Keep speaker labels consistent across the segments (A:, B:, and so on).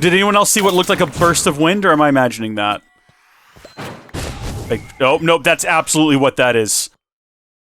A: Did anyone else see what looked like a burst of wind, or am I imagining that? Like, oh, nope, that's absolutely what that is.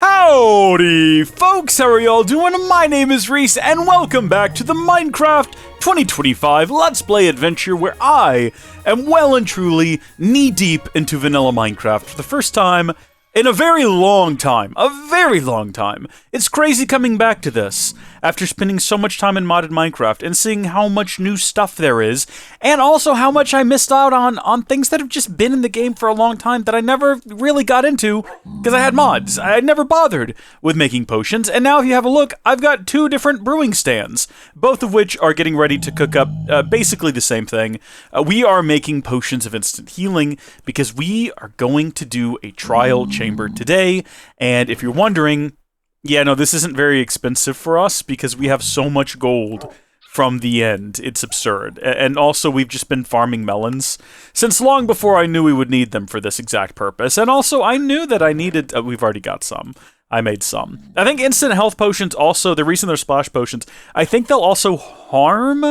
A: Howdy, folks! How are y'all doing? My name is Reese, and welcome back to the Minecraft 2025 Let's Play Adventure, where I am well and truly knee-deep into vanilla Minecraft for the first time in a very long time. A very long time. It's crazy coming back to this, after spending so much time in modded Minecraft and seeing how much new stuff there is, and also how much I missed out on things that have just been in the game for a long time that I never really got into because I had mods. I never bothered with making potions, and now if you have a look, I've got 2 different brewing stands, both of which are getting ready to cook up basically the same thing. We are making potions of instant healing because we are going to do a trial chamber today, and if you're wondering, yeah, no, this isn't very expensive for us because we have so much gold from the end. It's absurd. And also, we've just been farming melons since long before I knew we would need them for this exact purpose. And also, I knew that I needed... we've already got some. I made some. I think instant health potions also, the reason they're splash potions, I think they'll also harm...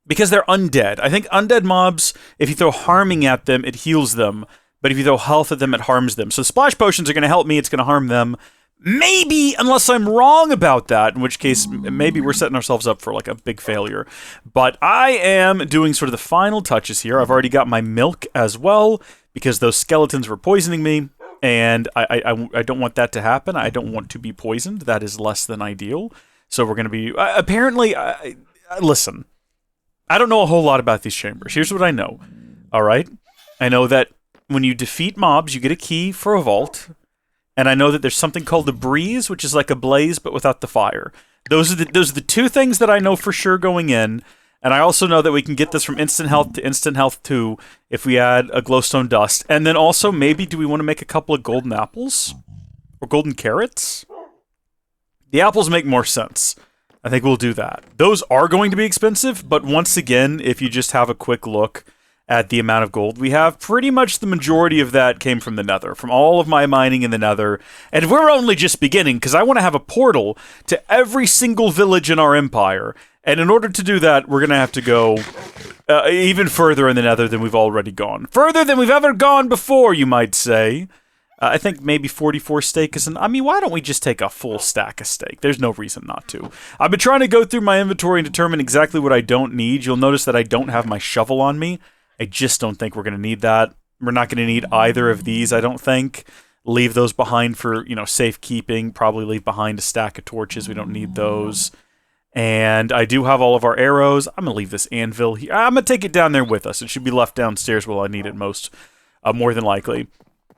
A: because they're undead. I think undead mobs, if you throw harming at them, it heals them. But if you throw health at them, it harms them. So splash potions are going to help me, it's going to harm them. Maybe, unless I'm wrong about that, in which case, maybe we're setting ourselves up for, like, a big failure. But I am doing sort of the final touches here. I've already got my milk as well, because those skeletons were poisoning me, and I don't want that to happen. I don't want to be poisoned. That is less than ideal. So we're going to be... apparently, listen, I don't know a whole lot about these chambers. Here's what I know, all right? I know that when you defeat mobs, you get a key for a vault. And I know that there's something called a breeze, which is like a blaze, but without the fire. Those are the 2 things that I know for sure going in. And I also know that we can get this from instant health to instant health 2 if we add a glowstone dust. And then also, maybe, do we want to make a couple of golden apples? Or golden carrots? The apples make more sense. I think we'll do that. Those are going to be expensive, but once again, if you just have a quick look at the amount of gold we have, pretty much the majority of that came from the nether, from all of my mining in the nether. And we're only just beginning, because I want to have a portal to every single village in our empire. And in order to do that, we're going to have to go even further in the nether than we've already gone. Further than we've ever gone before, you might say. I think maybe 44 steak is I mean, why don't we just take a full stack of steak? There's no reason not to. I've been trying to go through my inventory and determine exactly what I don't need. You'll notice that I don't have my shovel on me. I just don't think we're going to need that. We're not going to need either of these, I don't think. Leave those behind for, safekeeping. Probably leave behind a stack of torches. We don't need those. And I do have all of our arrows. I'm going to leave this anvil here. I'm going to take it down there with us. It should be left downstairs where I need it most, more than likely.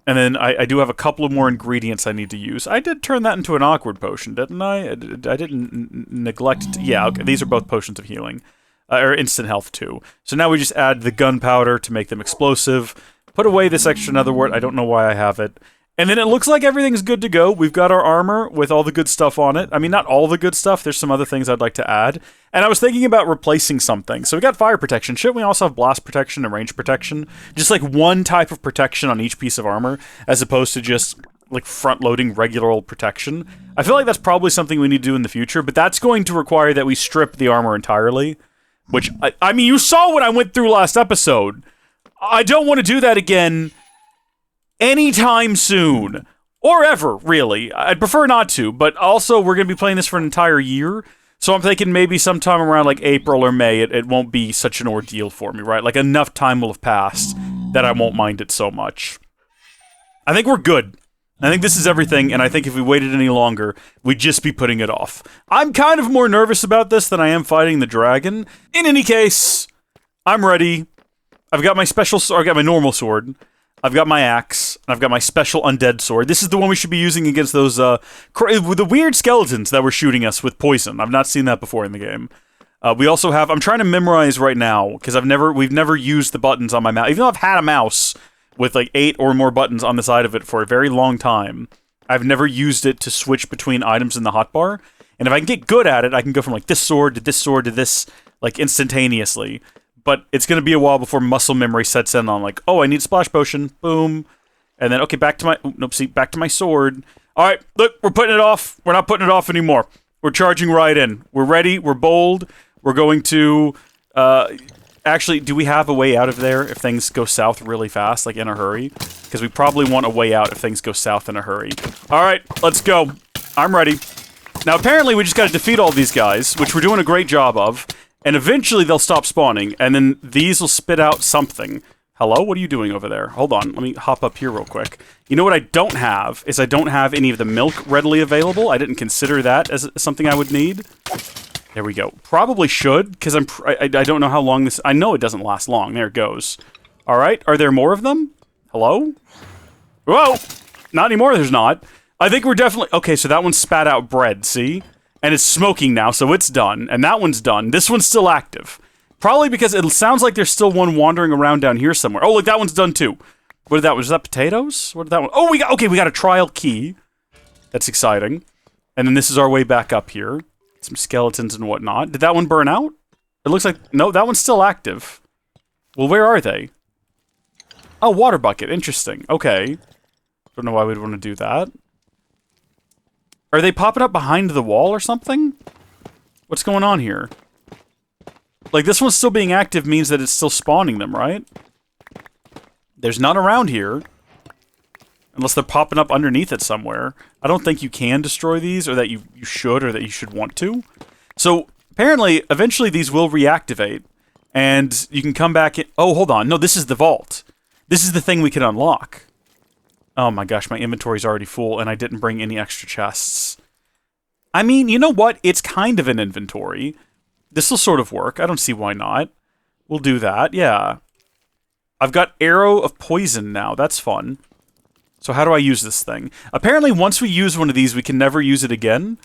A: And then I do have a couple of more ingredients I need to use. I did turn that into an awkward potion, didn't I? I didn't neglect... yeah, okay, these are both potions of healing. Or instant health, too. So now we just add the gunpowder to make them explosive. Put away this extra netherwort. I don't know why I have it. And then it looks like everything's good to go. We've got our armor with all the good stuff on it. I mean, not all the good stuff. There's some other things I'd like to add. And I was thinking about replacing something. So we got fire protection. Shouldn't we also have blast protection and range protection? Just like one type of protection on each piece of armor, as opposed to just like front-loading regular old protection. I feel like that's probably something we need to do in the future, but that's going to require that we strip the armor entirely. Which, I mean, you saw what I went through last episode. I don't want to do that again anytime soon. Or ever, really. I'd prefer not to, but also we're going to be playing this for an entire year. So I'm thinking maybe sometime around like April or May, it won't be such an ordeal for me, right? Like enough time will have passed that I won't mind it so much. I think we're good. I think this is everything, and I think if we waited any longer, we'd just be putting it off. I'm kind of more nervous about this than I am fighting the dragon. In any case, I'm ready. I've got my special sword, I've got my normal sword, I've got my axe, and I've got my special undead sword. This is the one we should be using against those, the weird skeletons that were shooting us with poison. I've not seen that before in the game. We also have, I'm trying to memorize right now, because we've never used the buttons on my mouse. Even though I've had a mouse with like 8 or more buttons on the side of it for a very long time, I've never used it to switch between items in the hotbar. And if I can get good at it, I can go from like this sword to this, like instantaneously. But it's going to be a while before muscle memory sets in on like, oh, I need a splash potion, boom. And then, okay, back to my sword. All right, look, we're putting it off. We're not putting it off anymore. We're charging right in. We're ready, we're bold, We're going to... actually, do we have a way out of there if things go south really fast, like in a hurry? Because we probably want a way out if things go south in a hurry. Alright, let's go. I'm ready. Now, apparently, we just gotta defeat all these guys, which we're doing a great job of, and eventually they'll stop spawning, and then these will spit out something. Hello? What are you doing over there? Hold on, let me hop up here real quick. You know what I don't have, is I don't have any of the milk readily available. I didn't consider that as something I would need. There we go. Probably should, because I don't know how long this... I know it doesn't last long. There it goes. Alright, are there more of them? Hello? Whoa! Not anymore, there's not. I think we're definitely... Okay, so that one spat out bread, see? And it's smoking now, so it's done. And that one's done. This one's still active. Probably because it sounds like there's still one wandering around down here somewhere. Oh, look, that one's done too. What did that... Was that potatoes? What did that one... Oh, we got... Okay, we got a trial key. That's exciting. And then this is our way back up here. Some skeletons and whatnot. Did that one burn out? It looks like... No, that one's still active. Well, where are they? Oh, water bucket. Interesting. Okay. Don't know why we'd want to do that. Are they popping up behind the wall or something? What's going on here? Like, this one's still being active means that it's still spawning them, right? There's none around here. Unless they're popping up underneath it somewhere. I don't think you can destroy these, or that you should, or that you should want to. So, apparently, eventually these will reactivate. And you can come back in... Oh, hold on. No, this is the vault. This is the thing we can unlock. Oh my gosh, my inventory's already full, and I didn't bring any extra chests. I mean, you know what? It's kind of an inventory. This'll sort of work. I don't see why not. We'll do that, yeah. I've got Arrow of Poison now. That's fun. So how do I use this thing? Apparently, once we use one of these, we can never use it again.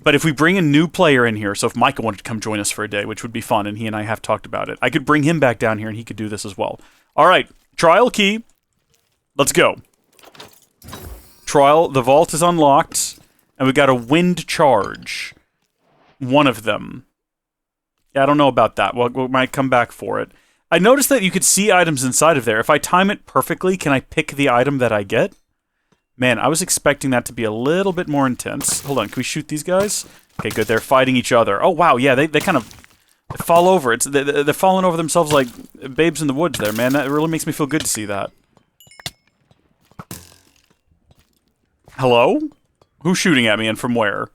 A: But if we bring a new player in here, so if Micah wanted to come join us for a day, which would be fun, and he and I have talked about it, I could bring him back down here and he could do this as well. Alright, trial key. Let's go. Trial, the vault is unlocked, and we got a wind charge. One of them. Yeah, I don't know about that. We might come back for it. I noticed that you could see items inside of there. If I time it perfectly, can I pick the item that I get? Man, I was expecting that to be a little bit more intense. Hold on, can we shoot these guys? Okay, good, they're fighting each other. Oh, wow, yeah, they kind of fall over. They're falling over themselves like babes in the woods there, man. That really makes me feel good to see that. Hello? Who's shooting at me and from where?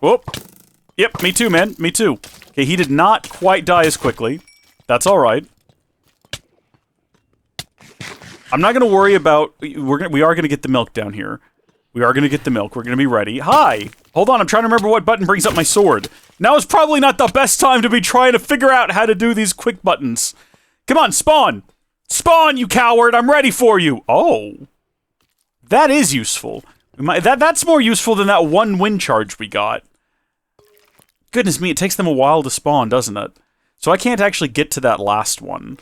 A: Whoop. Yep, me too, man. Me too. Okay, he did not quite die as quickly. That's alright. I'm not going to worry about... We are going to get the milk down here. We are going to get the milk. We're going to be ready. Hi! Hold on, I'm trying to remember what button brings up my sword. Now is probably not the best time to be trying to figure out how to do these quick buttons. Come on, spawn! Spawn, you coward! I'm ready for you! Oh. That is useful. That's more useful than that one wind charge we got. Goodness me, it takes them a while to spawn, doesn't it? So I can't actually get to that last one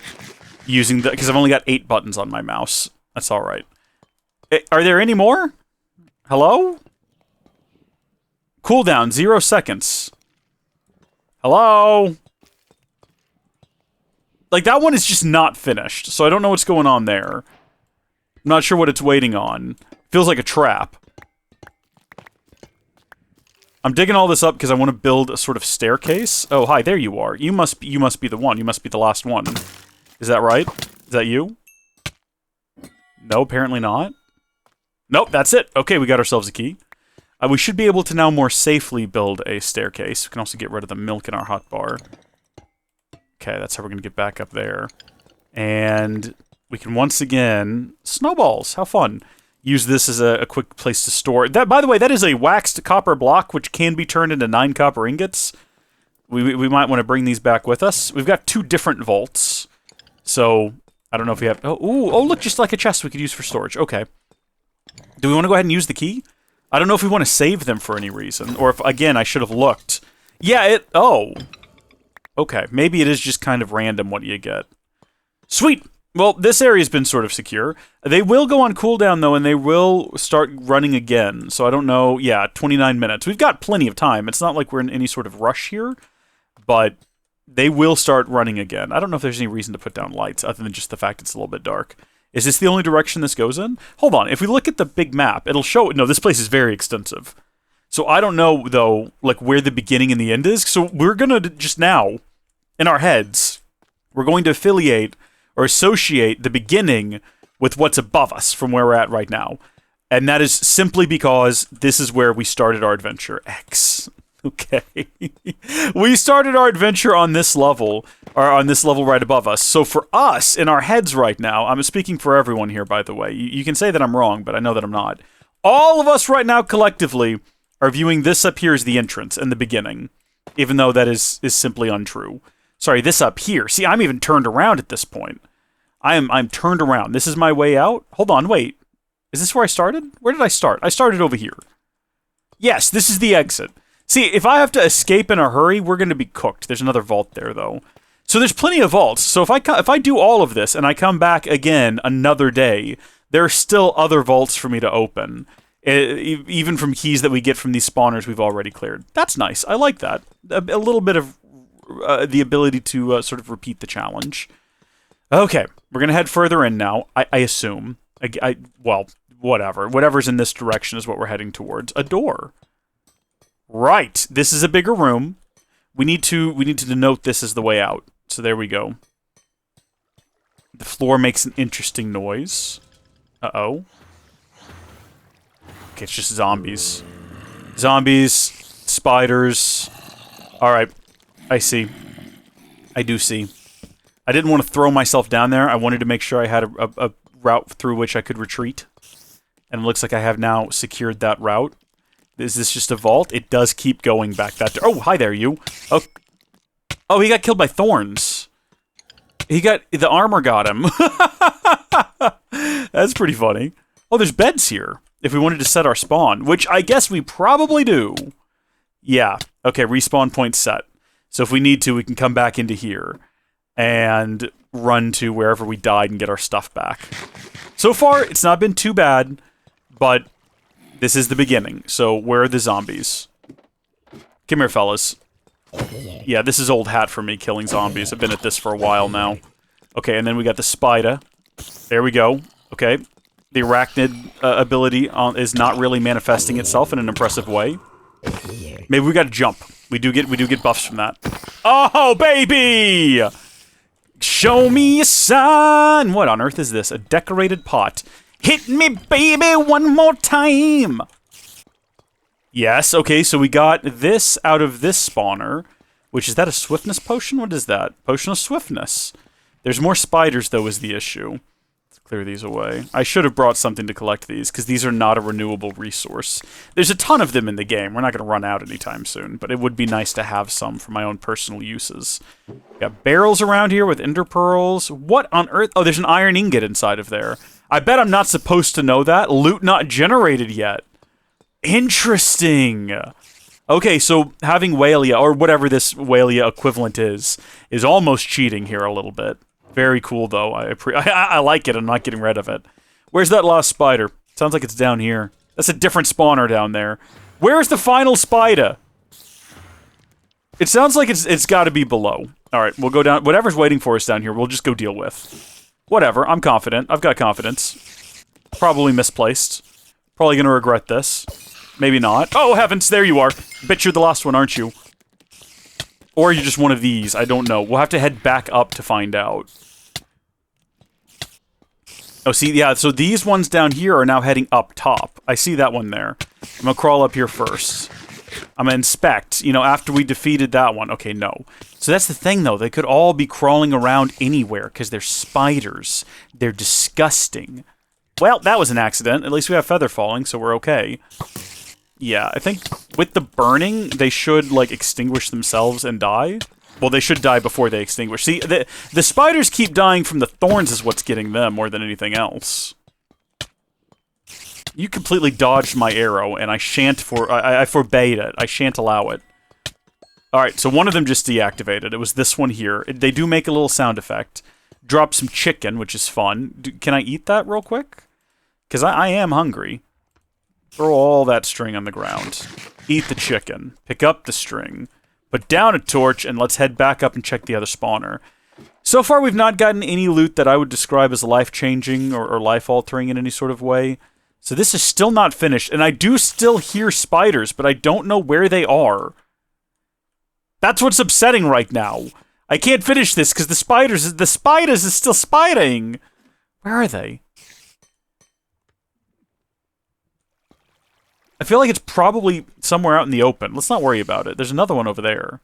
A: using the... Because I've only got 8 buttons on my mouse. That's alright. Are there any more? Hello? Cooldown, 0 seconds. Hello? Like, that one is just not finished, so I don't know what's going on there. I'm not sure what it's waiting on. Feels like a trap. I'm digging all this up because I want to build a sort of staircase. Oh, hi, there you are. You must be the one. You must be the last one. Is that right? Is that you? No, apparently not. Nope, that's it. Okay, we got ourselves a key. We should be able to now more safely build a staircase. We can also get rid of the milk in our hotbar. Okay, that's how we're going to get back up there. And we can once again... Snowballs! How fun! Use this as a quick place to store. That, by the way, that is a waxed copper block, which can be turned into 9 copper ingots. We might want to bring these back with us. We've got 2 different vaults. So, I don't know if we have... Oh, look, just like a chest we could use for storage. Okay. Do we want to go ahead and use the key? I don't know if we want to save them for any reason. Or if, again, I should have looked. Yeah, Oh. Okay, maybe it is just kind of random what you get. Sweet! Well, this area's been sort of secure. They will go on cooldown, though, and they will start running again. So I don't know. Yeah, 29 minutes. We've got plenty of time. It's not like we're in any sort of rush here. But they will start running again. I don't know if there's any reason to put down lights, other than just the fact it's a little bit dark. Is this the only direction this goes in? Hold on. If we look at the big map, it'll show... No, this place is very extensive. So I don't know, though, like, where the beginning and the end is. So we're going to just now, in our heads, we're going to affiliate or associate the beginning with what's above us from where we're at right now. And that is simply because this is where we started our adventure. X. Okay. We started our adventure on this level, or on this level right above us. So for us, in our heads right now, I'm speaking for everyone here, by the way. You can say that I'm wrong, but I know that I'm not. All of us right now, collectively, are viewing this up here as the entrance and the beginning, even though that is simply untrue. Sorry, this up here. See, I'm even turned around at this point. I'm turned around. This is my way out? Hold on, wait. Is this where I started? Where did I start? I started over here. Yes, this is the exit. See, if I have to escape in a hurry, we're going to be cooked. There's another vault there, though. So there's plenty of vaults. So if I do all of this and I come back again another day, there are still other vaults for me to open, even from keys that we get from these spawners we've already cleared. That's nice. I like that. A little bit of the ability to sort of repeat the challenge. Okay, we're going to head further in now, I assume. Well, whatever. Whatever's in this direction is what we're heading towards. A door. Right. This is a bigger room. We need to denote this as the way out. So there we go. The floor makes an interesting noise. Uh-oh. Okay, it's just zombies. Zombies, spiders. Alright. I see. I do see. I didn't want to throw myself down there. I wanted to make sure I had a route through which I could retreat. And it looks like I have now secured that route. Is this just a vault? It does keep going back that door. Oh, hi there, you. Oh, he got killed by thorns. The armor got him. That's pretty funny. Oh, there's beds here. If we wanted to set our spawn, which I guess we probably do. Yeah. Okay, respawn point set. So if we need to, we can come back into here and run to wherever we died and get our stuff back. So far, it's not been too bad, but this is the beginning. So where are the zombies? Come here, fellas. Yeah, this is old hat for me, killing zombies. I've been at this for a while now. Okay, and then we got the spider. There we go. Okay. The arachnid ability is not really manifesting itself in an impressive way. Maybe we got to jump. We do get buffs from that. Oh, baby! Show me a sign! What on earth is this? A decorated pot. Hit me, baby, one more time! Yes, okay, so we got this out of this spawner. Which, is that a swiftness potion? What is that? Potion of swiftness. There's more spiders, though, is the issue. Let's clear these away. I should have brought something to collect these, because these are not a renewable resource. There's a ton of them in the game. We're not going to run out anytime soon, but it would be nice to have some for my own personal uses. Got barrels around here with ender pearls. What on earth? Oh, there's an iron ingot inside of there. I bet I'm not supposed to know that. Loot not generated yet. Interesting. Okay, so having Walia, or whatever this Walia equivalent is almost cheating here a little bit. Very cool, though. I like it. I'm not getting rid of it. Where's that lost spider? Sounds like it's down here. That's a different spawner down there. Where's the final spider? It sounds like it's got to be below. All right, we'll go down. Whatever's waiting for us down here, we'll just go deal with. Whatever. I'm confident. I've got confidence. Probably misplaced. Probably going to regret this. Maybe not. Oh, heavens, there you are. Bet you're the last one, aren't you? Or you're just one of these. I don't know. We'll have to head back up to find out. Oh, see, yeah, so these ones down here are now heading up top. I see that one there. I'm gonna crawl up here first. I'm gonna inspect, you know, after we defeated that one. Okay, no. So that's the thing, though. They could all be crawling around anywhere, because they're spiders. They're disgusting. Well, that was an accident. At least we have feather falling, so we're okay. Yeah, I think with the burning, they should, like, extinguish themselves and die. Well, they should die before they extinguish. See, the spiders keep dying from the thorns is what's getting them more than anything else. You completely dodged my arrow, and I forbade it. I shan't allow it. Alright, so one of them just deactivated. It was this one here. They do make a little sound effect. Drop some chicken, which is fun. Can I eat that real quick? Because I am hungry. Throw all that string on the ground. Eat the chicken. Pick up the string. Put down a torch, and let's head back up and check the other spawner. So far, we've not gotten any loot that I would describe as life-changing or life-altering in any sort of way. So this is still not finished, and I do still hear spiders, but I don't know where they are. That's what's upsetting right now. I can't finish this because the spiders is still spiding. Where are they? I feel like it's probably somewhere out in the open. Let's not worry about it. There's another one over there.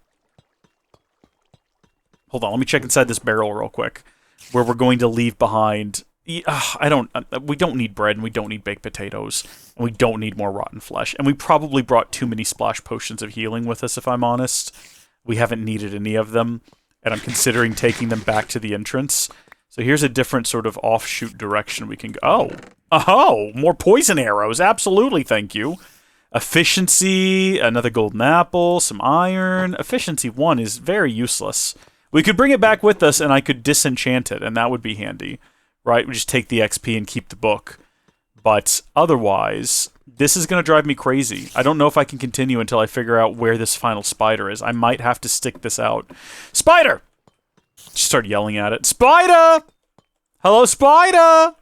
A: Hold on, let me check inside this barrel real quick, where we're going to leave behind. We don't need bread, and we don't need baked potatoes, and we don't need more rotten flesh, and we probably brought too many splash potions of healing with us, if I'm honest. We haven't needed any of them, and I'm considering taking them back to the entrance. So here's a different sort of offshoot direction we can go. Oh, more poison arrows, absolutely, thank you. Efficiency, another golden apple, some iron. Efficiency 1 is very useless. We could bring it back with us, and I could disenchant it, and that would be handy. Right, we just take the XP and keep the book. But otherwise, this is going to drive me crazy. I don't know if I can continue until I figure out where this final spider is. I might have to stick this out. Spider! Just start yelling at it. Spider! Hello, spider!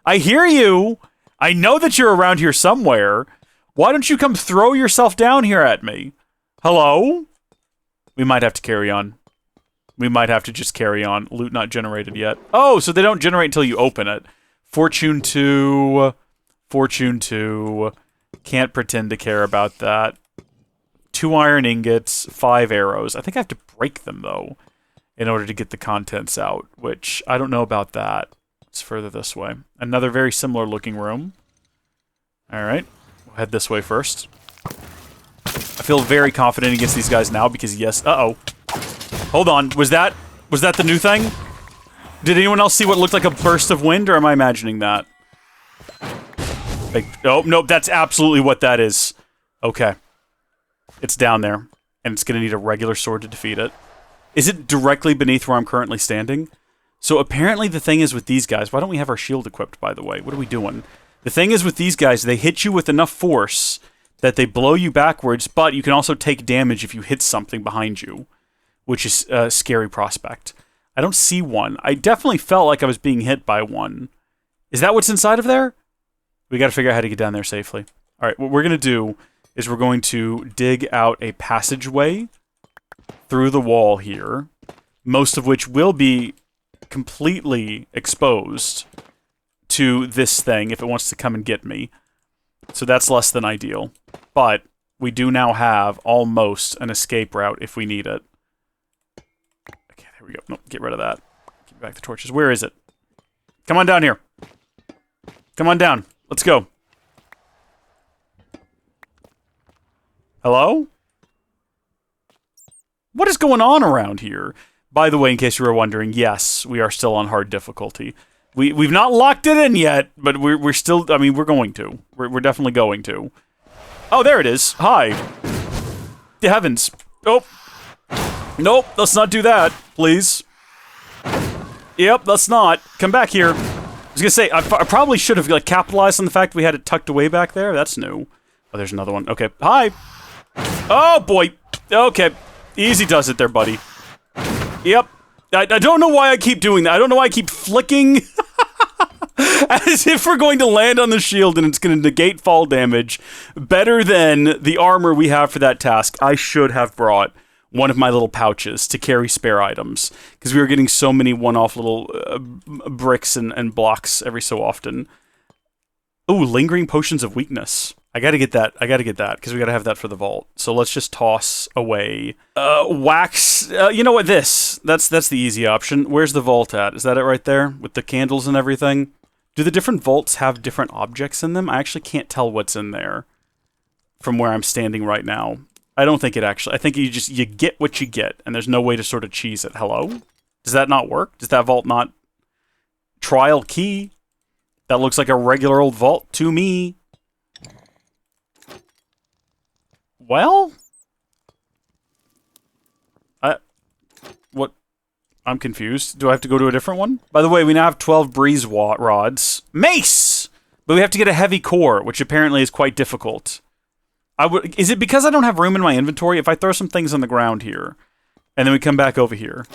A: I hear you! I know that you're around here somewhere. Why don't you come throw yourself down here at me? Hello? We might have to carry on. We might have to just carry on. Loot not generated yet. Oh, so they don't generate until you open it. Fortune 2. Fortune 2. Can't pretend to care about that. 2 iron ingots, 5 arrows. I think I have to break them, though, in order to get the contents out, which I don't know about that. It's further this way. Another very similar looking room. Alright, we'll head this way first. I feel very confident against these guys now because, yes, uh-oh. Hold on, was that the new thing? Did anyone else see what looked like a burst of wind, or am I imagining that? Oh, nope, that's absolutely what that is. Okay. It's down there, and it's gonna need a regular sword to defeat it. Is it directly beneath where I'm currently standing? So apparently the thing is with these guys, why don't we have our shield equipped, by the way? What are we doing? The thing is with these guys, they hit you with enough force that they blow you backwards, but you can also take damage if you hit something behind you, which is a scary prospect. I don't see one. I definitely felt like I was being hit by one. Is that what's inside of there? We gotta figure out how to get down there safely. Alright, what we're gonna do is we're going to dig out a passageway through the wall here, most of which will be completely exposed to this thing if it wants to come and get me. So that's less than ideal. But we do now have almost an escape route if we need it. Okay, there we go. Nope, get rid of that. Give back the torches. Where is it? Come on down here. Come on down. Let's go. Hello? What is going on around here? By the way, in case you were wondering, yes, we are still on hard difficulty. We've not locked it in yet, but we're still, I mean, we're going to. We're definitely going to. Oh, there it is. Hi. The heavens. Oh. Nope, let's not do that, please. Yep, let's not. Come back here. I was gonna say, I probably should have like capitalized on the fact we had it tucked away back there. That's new. Oh, there's another one. Okay, hi. Oh, boy. Okay. Easy does it there, buddy. Yep. I don't know why I keep doing that. I don't know why I keep flicking as if we're going to land on the shield and it's going to negate fall damage better than the armor we have for that task. I should have brought one of my little pouches to carry spare items because we were getting so many one-off little bricks and blocks every so often. Ooh, lingering potions of weakness. I gotta get that. I gotta get that because we gotta have that for the vault. So let's just toss away wax. You know what? That's the easy option. Where's the vault at? Is that it right there with the candles and everything? Do the different vaults have different objects in them? I actually can't tell what's in there from where I'm standing right now. I don't think it actually. I think you get what you get, and there's no way to sort of cheese it. Hello? Does that not work? Does that vault not? Trial key. That looks like a regular old vault to me. Well? What? I'm confused. Do I have to go to a different one? By the way, we now have 12 breeze rods. Mace! But we have to get a heavy core, which apparently is quite difficult. Is it because I don't have room in my inventory? If I throw some things on the ground here, and then we come back over here,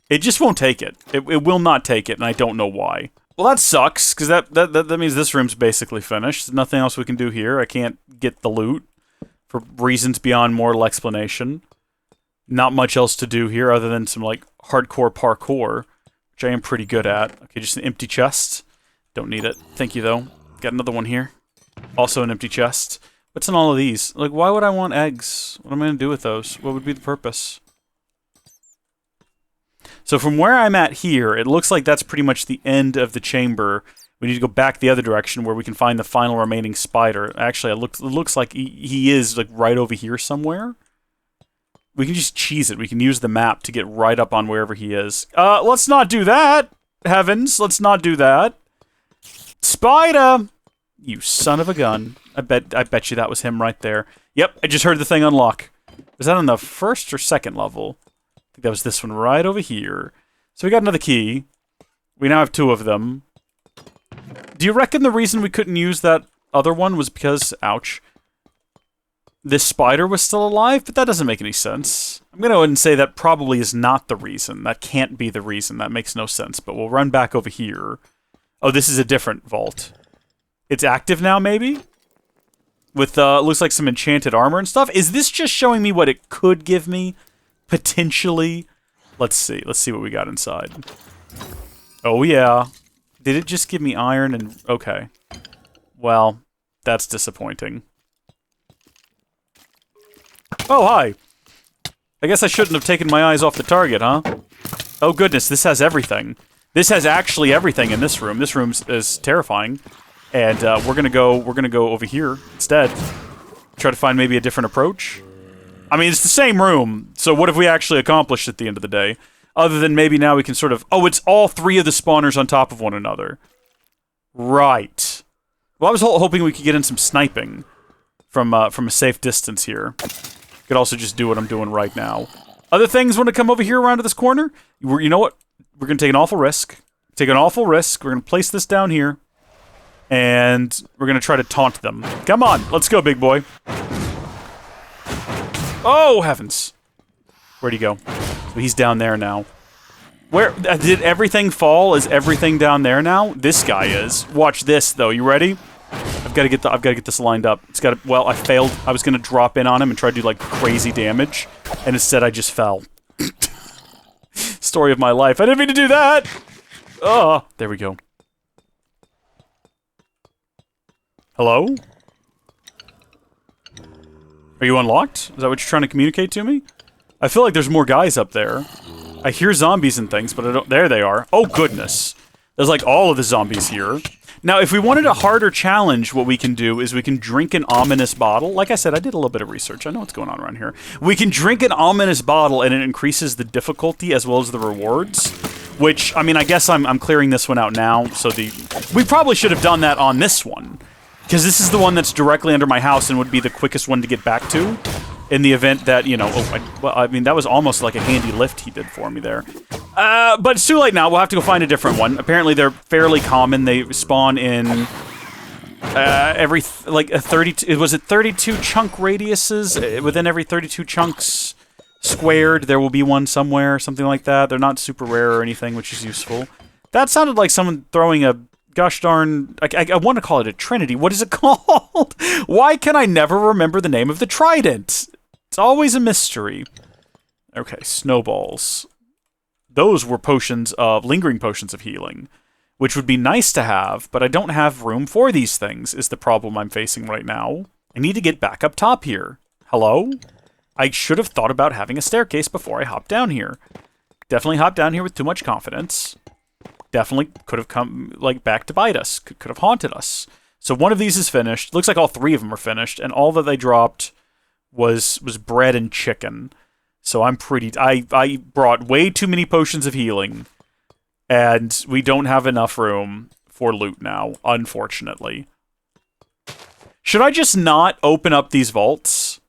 A: it just won't take it. It will not take it, and I don't know why. Well, that sucks, because that means this room's basically finished. There's nothing else we can do here. I can't get the loot for reasons beyond mortal explanation. Not much else to do here other than some, like, hardcore parkour, which I am pretty good at. Okay, just an empty chest. Don't need it. Thank you, though. Got another one here. Also an empty chest. What's in all of these? Like, why would I want eggs? What am I going to do with those? What would be the purpose? So from where I'm at here, it looks like that's pretty much the end of the chamber. We need to go back the other direction where we can find the final remaining spider. Actually, it looks like he is, like, right over here somewhere. We can just cheese it. We can use the map to get right up on wherever he is. Let's not do that! Heavens, let's not do that. Spider! You son of a gun. I bet you that was him right there. Yep, I just heard the thing unlock. Was that on the first or second level? I think that was this one right over here. So we got another key. We now have 2 of them. Do you reckon the reason we couldn't use that other one was because, ouch, this spider was still alive? But that doesn't make any sense. I'm going to go ahead and say that probably is not the reason. That can't be the reason. That makes no sense. But we'll run back over here. Oh, this is a different vault. It's active now, maybe? With, looks like some enchanted armor and stuff. Is this just showing me what it could give me? Potentially? Let's see. Let's see what we got inside. Oh, yeah. Did it just give me iron and... Okay. Well, that's disappointing. Oh, hi. I guess I shouldn't have taken my eyes off the target, huh? Oh, goodness, this has everything. This has actually everything in this room. This room is terrifying. And we're gonna go over here instead. Try to find maybe a different approach. I mean, it's the same room, so what have we actually accomplished at the end of the day? Other than maybe now we can sort of... Oh, it's all 3 of the spawners on top of one another. Right. Well, I was hoping we could get in some sniping from a safe distance here. Could also just do what I'm doing right now. Other things want to come over here around to this corner? You know what? We're going to take an awful risk. Take an awful risk. We're going to place this down here. And we're going to try to taunt them. Come on. Let's go, big boy. Oh, heavens. Where'd he go? So he's down there now. Where? Did everything fall? Is everything down there now? This guy is. Watch this, though. You ready? I've got to get this lined up. It's got to... Well, I failed. I was going to drop in on him and try to do, like, crazy damage. And instead, I just fell. Story of my life. I didn't mean to do that! Oh, there we go. Hello? Are you unlocked? Is that what you're trying to communicate to me? I feel like there's more guys up there. I hear zombies and things, but I don't... There they are. Oh, goodness. There's, like, all of the zombies here. Now, if we wanted a harder challenge, what we can do is we can drink an ominous bottle. Like I said, I did a little bit of research. I know what's going on around here. We can drink an ominous bottle, and it increases the difficulty as well as the rewards. Which, I mean, I guess I'm clearing this one out now, so we probably should have done that on this one. Because this is the one that's directly under my house and would be the quickest one to get back to. In the event that, you know... well, I mean, that was almost like a handy lift he did for me there. But it's too late now. We'll have to go find a different one. Apparently, they're fairly common. They spawn in... every... Like, a 32... Was it 32 chunk radiuses? Within every 32 chunks squared, there will be one somewhere. Something like that. They're not super rare or anything, which is useful. That sounded like someone throwing a... Gosh darn... I want to call it a trinity. What is it called? Why can I never remember the name of the trident? It's always a mystery. Okay, snowballs. Those were potions of... Lingering potions of healing. Which would be nice to have, but I don't have room for these things, is the problem I'm facing right now. I need to get back up top here. Hello? I should have thought about having a staircase before I hopped down here. Definitely hopped down here with too much confidence. Definitely could have come, like, back to bite us. Could have haunted us. So one of these is finished. Looks like all 3 of them are finished, and all that they dropped was bread and chicken. So I'm pretty... I brought way too many potions of healing, and we don't have enough room for loot now, unfortunately. Should I just not open up these vaults?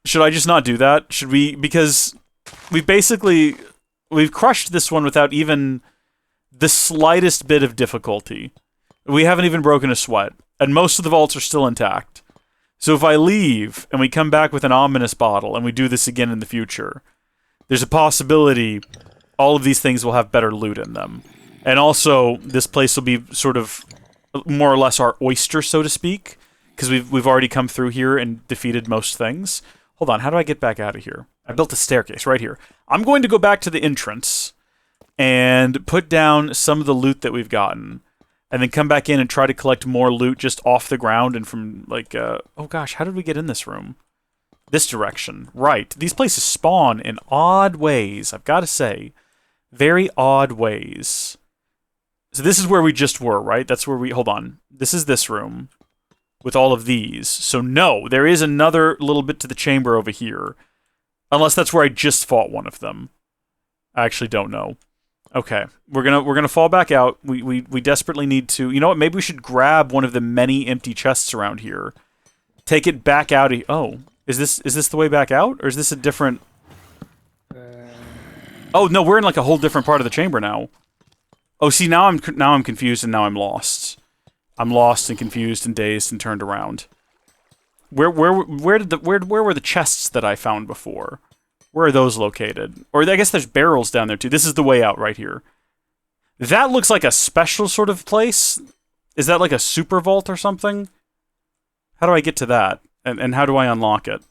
A: Should I just not do that? Should we... Because we've basically... We've crushed this one without even... the slightest bit of difficulty. We haven't even broken a sweat, and most of the vaults are still intact. So if I leave, and we come back with an ominous bottle, and we do this again in the future, there's a possibility all of these things will have better loot in them. And also, this place will be sort of more or less our oyster, so to speak, because we've already come through here and defeated most things. Hold on, how do I get back out of here? I built a staircase right here. I'm going to go back to the entrance and put down some of the loot that we've gotten, and then come back in and try to collect more loot just off the ground and from, like, oh gosh, how did we get in this room? This direction. Right. These places spawn in odd ways, I've got to say. Very odd ways. So this is where we just were, right? That's where we... Hold on. This is this room with all of these. So no, there is another little bit to the chamber over here. Unless that's where I just fought one of them. I actually don't know. Okay, we're gonna fall back out. We desperately need to... You know what? Maybe we should grab one of the many empty chests around here. Take it back out of... Oh, is this the way back out? Or is this a different... Oh, no, we're in like a whole different part of the chamber now. Oh, see, now I'm confused and now I'm lost. I'm lost and confused and dazed and turned around. Where were the chests that I found before? Where are those located? Or I guess there's barrels down there too. This is the way out right here. That looks like a special sort of place. Is that like a super vault or something? How do I get to that? And how do I unlock it?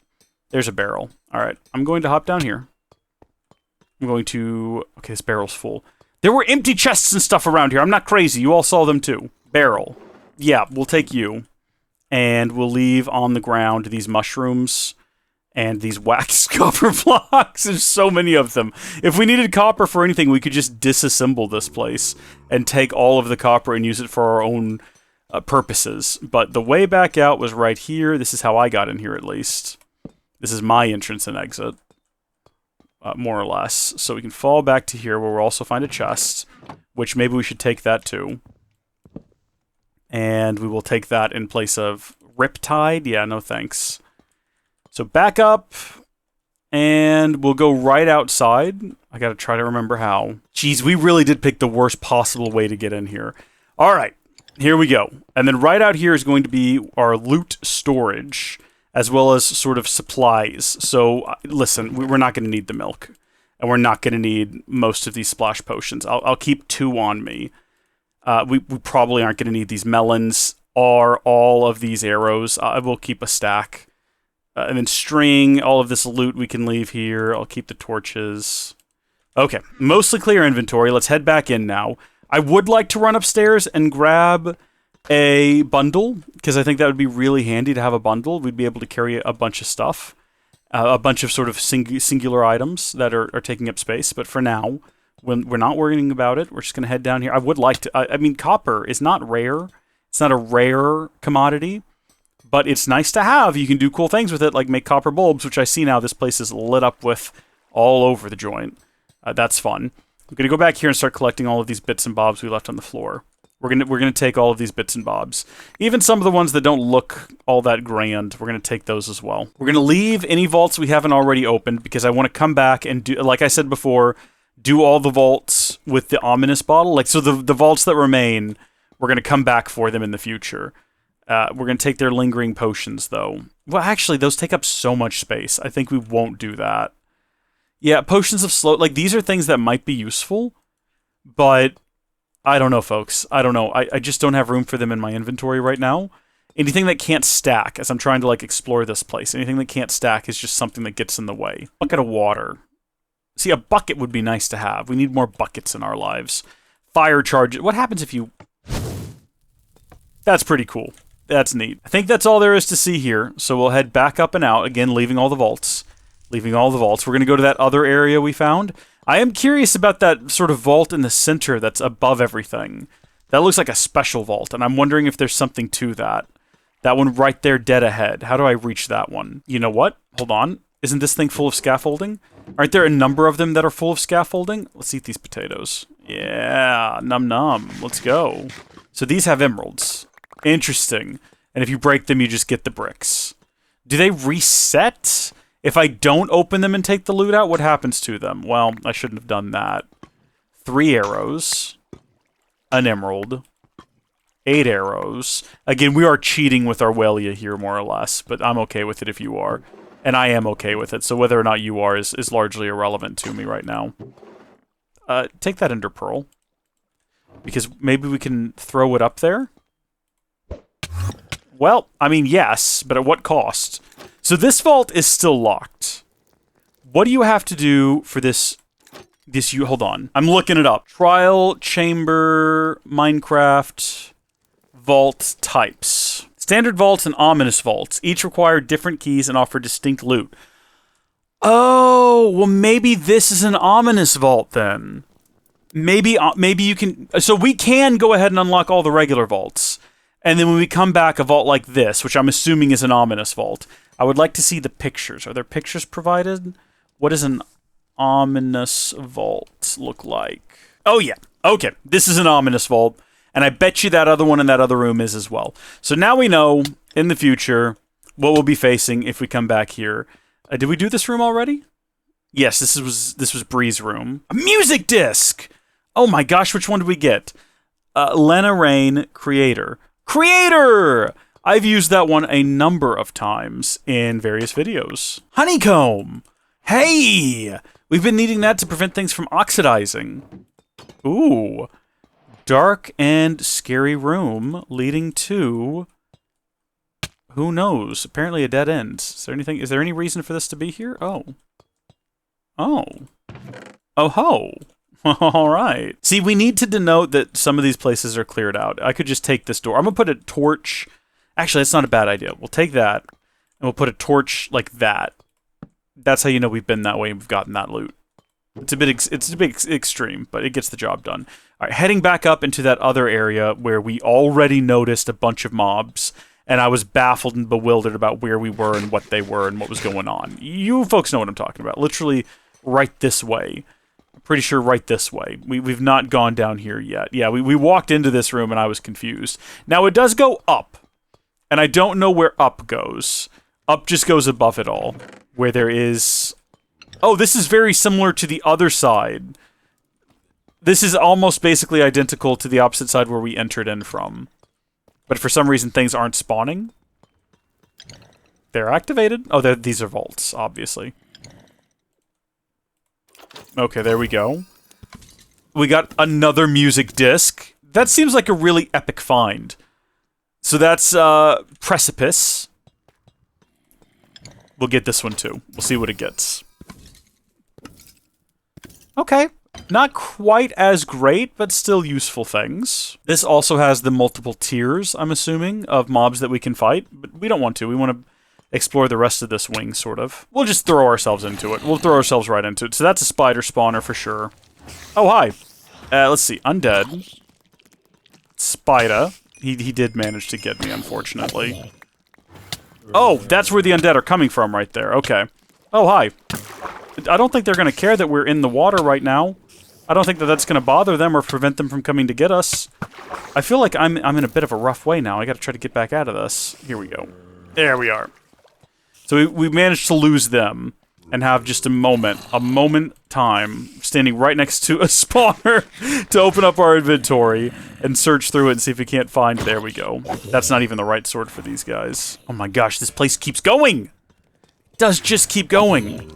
A: There's a barrel. All right, I'm going to hop down here. I'm going to... Okay, this barrel's full. There were empty chests and stuff around here. I'm not crazy. You all saw them too. Barrel. Yeah, we'll take you. And we'll leave on the ground these mushrooms and these waxed copper blocks. There's so many of them. If we needed copper for anything, we could just disassemble this place and take all of the copper and use it for our own purposes. But the way back out was right here. This is how I got in here, at least. This is my entrance and exit. More or less. So we can fall back to here where we'll also find a chest, which maybe we should take that too. And we will take that in place of Riptide. Yeah, no thanks. So back up, and we'll go right outside. I gotta try to remember how. Jeez, we really did pick the worst possible way to get in here. Alright, here we go. And then right out here is going to be our loot storage, as well as sort of supplies. So, listen, we're not going to need the milk. And we're not going to need most of these splash potions. I'll keep 2 on me. We probably aren't going to need these melons or all of these arrows. I will keep a stack. And then string, all of this loot we can leave here. I'll keep the torches. Okay, mostly clear inventory. Let's head back in now. I would like to run upstairs and grab a bundle, because I think that would be really handy to have a bundle. We'd be able to carry a bunch of stuff. A bunch of sort of singular items that are taking up space. But for now, when we're not worrying about it, we're just going to head down here. I would like to... I mean, copper is not rare. It's not a rare commodity. But it's nice to have. You can do cool things with it, like make copper bulbs, which I see now this place is lit up with all over the joint. That's fun. I'm going to go back here and start collecting all of these bits and bobs we left on the floor. We're gonna take all of these bits and bobs. Even some of the ones that don't look all that grand, we're gonna take those as well. We're gonna leave any vaults we haven't already opened, because I want to come back and do, like I said before, do all the vaults with the ominous bottle. Like, so the vaults that remain, we're gonna come back for them in the future. We're gonna take their lingering potions, though. Well, actually, those take up so much space. I think we won't do that. Yeah, potions of slow... Like, these are things that might be useful, but... I don't know, folks. I don't know. I just don't have room for them in my inventory right now. Anything that can't stack, as I'm trying to, like, explore this place, anything that can't stack is just something that gets in the way. Bucket of water. See, a bucket would be nice to have. We need more buckets in our lives. Fire charge. What happens if you... That's pretty cool. That's neat. I think that's all there is to see here, so we'll head back up and out, again, leaving all the vaults. Leaving all the vaults. We're going to go to that other area we found. I am curious about that sort of vault in the center that's above everything. That looks like a special vault, and I'm wondering if there's something to that. That one right there dead ahead. How do I reach that one? You know what? Hold on. Isn't this thing full of scaffolding? Aren't there a number of them that are full of scaffolding? Let's eat these potatoes. Yeah, num num. Let's go. So these have emeralds. Interesting. And if you break them, you just get the bricks. Do they reset? If I don't open them and take the loot out, what happens to them? Well, I shouldn't have done that. 3 arrows. An emerald. 8 arrows. Again, we are cheating with our Walia here, more or less, but I'm okay with it if you are. And I am okay with it, so whether or not you are is largely irrelevant to me right now. Take that Ender Pearl. Because maybe we can throw it up there? Well, I mean, yes, but at what cost? So this vault is still locked. What do you have to do for this? Hold on. I'm looking it up. Trial chamber Minecraft vault types. Standard vaults and ominous vaults. Each require different keys and offer distinct loot. Oh, well, maybe this is an ominous vault then. Maybe you can... So we can go ahead and unlock all the regular vaults. And then when we come back, a vault like this, which I'm assuming is an ominous vault. I would like to see the pictures. Are there pictures provided? What does an ominous vault look like? Oh, yeah. Okay. This is an ominous vault. And I bet you that other one in that other room is as well. So now we know, in the future, what we'll be facing if we come back here. Did we do this room already? Yes, this was Bree's room. A music disc! Oh my gosh, which one did we get? Lena Rain Creator. Creator! I've used that one a number of times in various videos. Honeycomb! Hey! We've been needing that to prevent things from oxidizing. Ooh. Dark and scary room leading to... Who knows? Apparently a dead end. Is there any reason for this to be here? Oh. Oh. Oh ho! Alright. See, we need to denote that some of these places are cleared out. I could just take this door. I'm gonna put a torch... Actually, that's not a bad idea. We'll take that, and we'll put a torch like that. That's how you know we've been that way and we've gotten that loot. It's a bit extreme, but it gets the job done. Alright, heading back up into that other area where we already noticed a bunch of mobs, and I was baffled and bewildered about where we were and what they were and what was going on. You folks know what I'm talking about. Literally right this way. I'm pretty sure right this way. We've not gone down here yet. Yeah, we walked into this room and I was confused. Now, it does go up, and I don't know where up goes. Up just goes above it all, where there is... Oh, this is very similar to the other side. This is almost basically identical to the opposite side where we entered in from. But for some reason, things aren't spawning. They're activated. Oh, these are vaults, obviously. Okay, there we go. We got another music disc. That seems like a really epic find. So that's Precipice. We'll get this one too. We'll see what it gets. Okay. Not quite as great, but still useful things. This also has the multiple tiers, I'm assuming, of mobs that we can fight, but we don't want to. We want to explore the rest of this wing, sort of. We'll just throw ourselves into it. We'll throw ourselves right into it. So that's a spider spawner for sure. Oh, hi. Let's see. Undead. Spider. He did manage to get me, unfortunately. Oh, that's where the undead are coming from right there. Okay. Oh, hi. I don't think they're going to care that we're in the water right now. I don't think that that's going to bother them or prevent them from coming to get us. I feel like I'm in a bit of a rough way now. I got to try to get back out of this. Here we go. There we are. So we managed to lose them and have just a moment time, standing right next to a spawner to open up our inventory and search through it and see if we can't find... There we go. That's not even the right sword for these guys. Oh my gosh, this place keeps going! It does just keep going.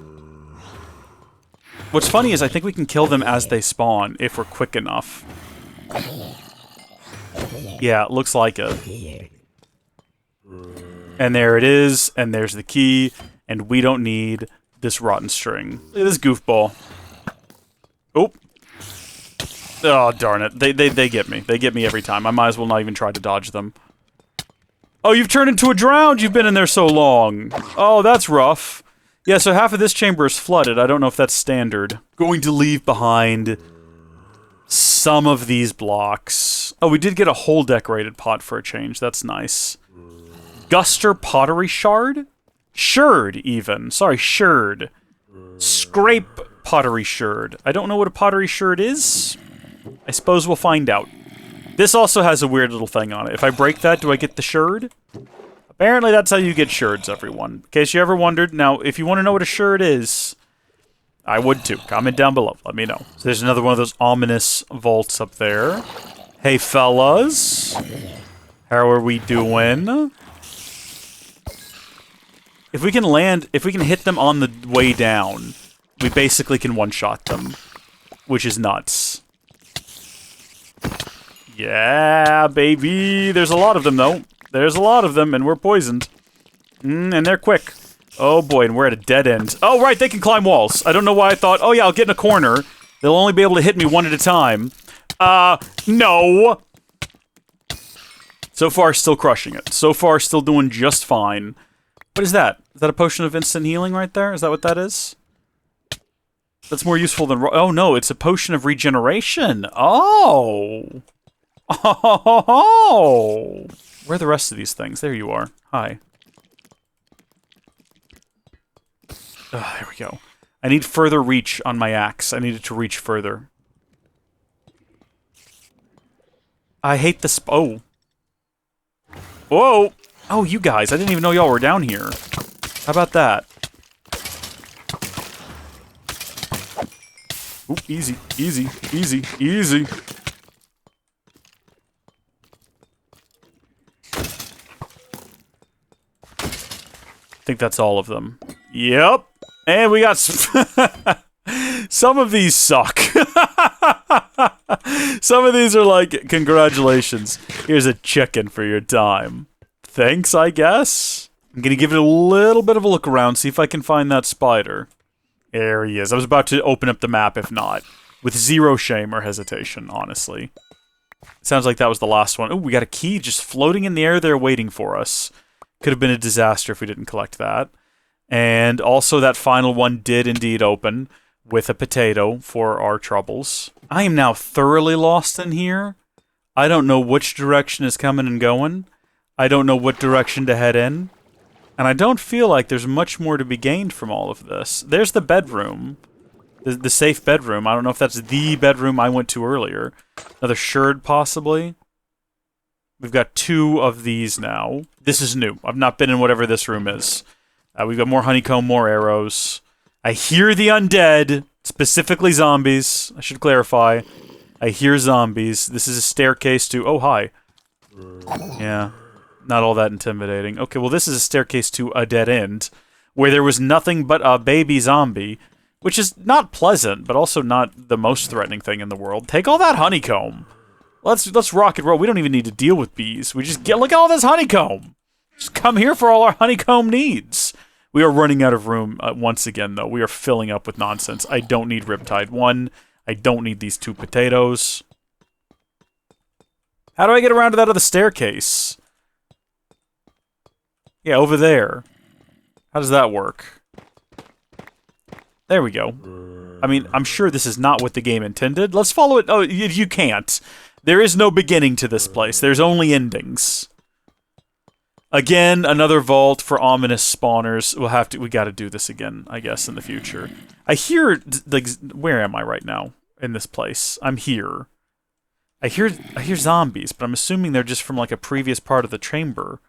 A: What's funny is I think we can kill them as they spawn, if we're quick enough. Yeah, it looks like it. And there it is, and there's the key, and we don't need this rotten string. Look at this goofball. Oh. Oh, darn it. They get me. They get me every time. I might as well not even try to dodge them. Oh, you've turned into a drowned! You've been in there so long! Oh, that's rough. Yeah, so half of this chamber is flooded. I don't know if that's standard. Going to leave behind some of these blocks. Oh, we did get a whole decorated pot for a change. That's nice. Guster pottery shard? Sherd, even. Sorry, sherd. Scrape pottery sherd. I don't know what a pottery sherd is. I suppose we'll find out. This also has a weird little thing on it. If I break that, do I get the sherd? Apparently that's how you get sherds, everyone. In case you ever wondered. Now, if you want to know what a sherd is, I would too. Comment down below. Let me know. So there's another one of those ominous vaults up there. Hey, fellas. How are we doing? If we can hit them on the way down, we basically can one-shot them. Which is nuts. Yeah, baby. There's a lot of them, though. There's a lot of them, and we're poisoned. And they're quick. Oh, boy, and we're at a dead end. Oh, right, they can climb walls. I don't know why I thought, oh, yeah, I'll get in a corner. They'll only be able to hit me one at a time. No. So far, still crushing it. So far, still doing just fine. What is that? Is that a potion of instant healing right there? Is that what that is? That's more useful than... Oh, no, it's a potion of regeneration. Oh. Oh. Where are the rest of these things? There you are. Hi. There we go. I need further reach on my axe. I needed to reach further. I hate this... Oh. Whoa! Oh, you guys. I didn't even know y'all were down here. How about that? Ooh, easy, easy, easy, easy. I think that's all of them. Yep. And we got... Some of these suck. Some of these are like, congratulations. Here's a chicken for your time. Thanks, I guess. I'm gonna give it a little bit of a look around, see if I can find that spider. There he is. I was about to open up the map, if not. With zero shame or hesitation, honestly. Sounds like that was the last one. Oh, we got a key just floating in the air there waiting for us. Could have been a disaster if we didn't collect that. And also that final one did indeed open with a potato for our troubles. I am now thoroughly lost in here. I don't know which direction is coming and going. I don't know what direction to head in. And I don't feel like there's much more to be gained from all of this. There's the bedroom. The safe bedroom. I don't know if that's the bedroom I went to earlier. Another sherd, possibly. We've got 2 of these now. This is new. I've not been in whatever this room is. We've got more honeycomb, more arrows. I hear the undead, specifically zombies. I should clarify. I hear zombies. This is a staircase to... Oh, hi. Yeah. Not all that intimidating. Okay, well, this is a staircase to a dead end, where there was nothing but a baby zombie, which is not pleasant, but also not the most threatening thing in the world. Take all that honeycomb. Let's rock and roll. We don't even need to deal with bees. We just look at all this honeycomb. Just come here for all our honeycomb needs. We are running out of room once again, though. We are filling up with nonsense. I don't need Riptide 1. I don't need these 2 potatoes. How do I get around to that other staircase? Yeah, over there. How does that work? There we go. I mean, I'm sure this is not what the game intended. Let's follow it. Oh, you can't. There is no beginning to this place. There's only endings. Again, another vault for ominous spawners. We gotta do this again, I guess, in the future. I hear, where am I right now in this place? I'm here. I hear zombies, but I'm assuming they're just from like a previous part of the chamber.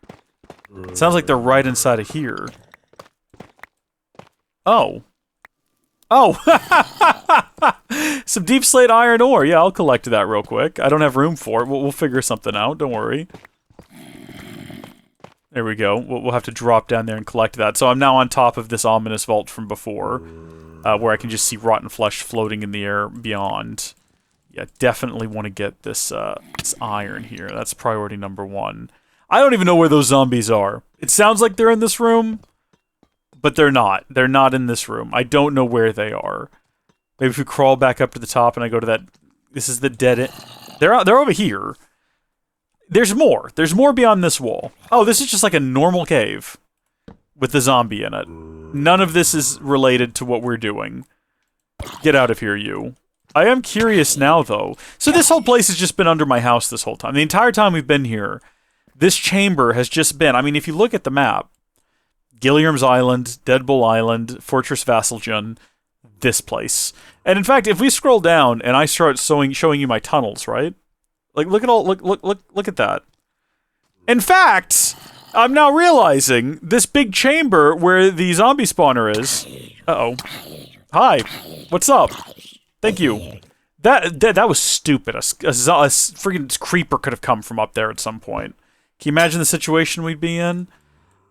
A: It sounds like they're right inside of here. Oh. Oh! Some deep slate iron ore. Yeah, I'll collect that real quick. I don't have room for it. We'll figure something out. Don't worry. There we go. We'll have to drop down there and collect that. So I'm now on top of this ominous vault from before, where I can just see rotten flesh floating in the air beyond. Yeah, definitely want to get this iron here. That's priority number 1. I don't even know where those zombies are. It sounds like they're in this room, but they're not. They're not in this room. I don't know where they are. Maybe if we crawl back up to the top and I go to that... This is the dead end. They're over here. There's more. There's more beyond this wall. Oh, this is just like a normal cave with the zombie in it. None of this is related to what we're doing. Get out of here, you. I am curious now, though. So this whole place has just been under my house this whole time. The entire time we've been here, this chamber has just been... I mean, if you look at the map, Gilliam's Island, Deadbull Island, Fortress Vasseljan, this place. And in fact, if we scroll down and I start showing you my tunnels, right? Like, look at that. In fact, I'm now realizing this big chamber where the zombie spawner is... Uh-oh. Hi. What's up? Thank you. That was stupid. A freaking creeper could have come from up there at some point. Can you imagine the situation we'd be in?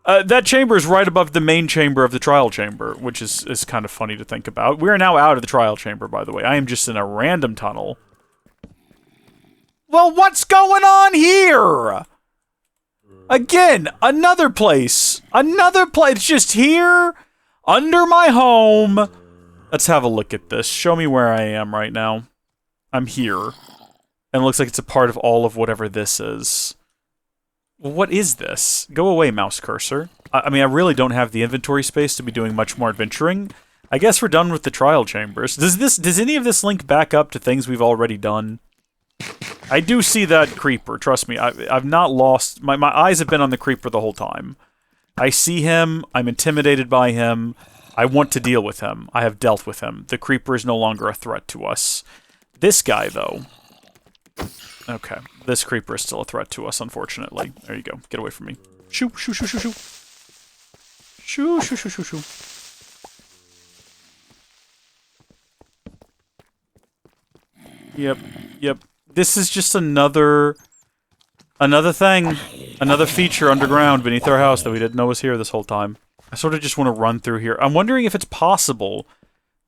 A: That chamber is right above the main chamber of the trial chamber, which is kind of funny to think about. We are now out of the trial chamber, by the way. I am just in a random tunnel. Well, what's going on here? Again, another place. Another place. It's just here, under my home. Let's have a look at this. Show me where I am right now. I'm here. And it looks like it's a part of all of whatever this is. Well, what is this? Go away, mouse cursor. I mean, I really don't have the inventory space to be doing much more adventuring. I guess we're done with the trial chambers. Does any of this link back up to things we've already done? I do see that creeper, trust me. I've not lost... My eyes have been on the creeper the whole time. I see him, I'm intimidated by him, I want to deal with him. I have dealt with him. The creeper is no longer a threat to us. This guy, though... Okay, this creeper is still a threat to us, unfortunately. There you go, get away from me. Shoo, shoo, shoo, shoo, shoo. Shoo, shoo, shoo, shoo, shoo. Yep, yep. This is just another thing. Another feature underground beneath our house that we didn't know was here this whole time. I sort of just want to run through here. I'm wondering if it's possible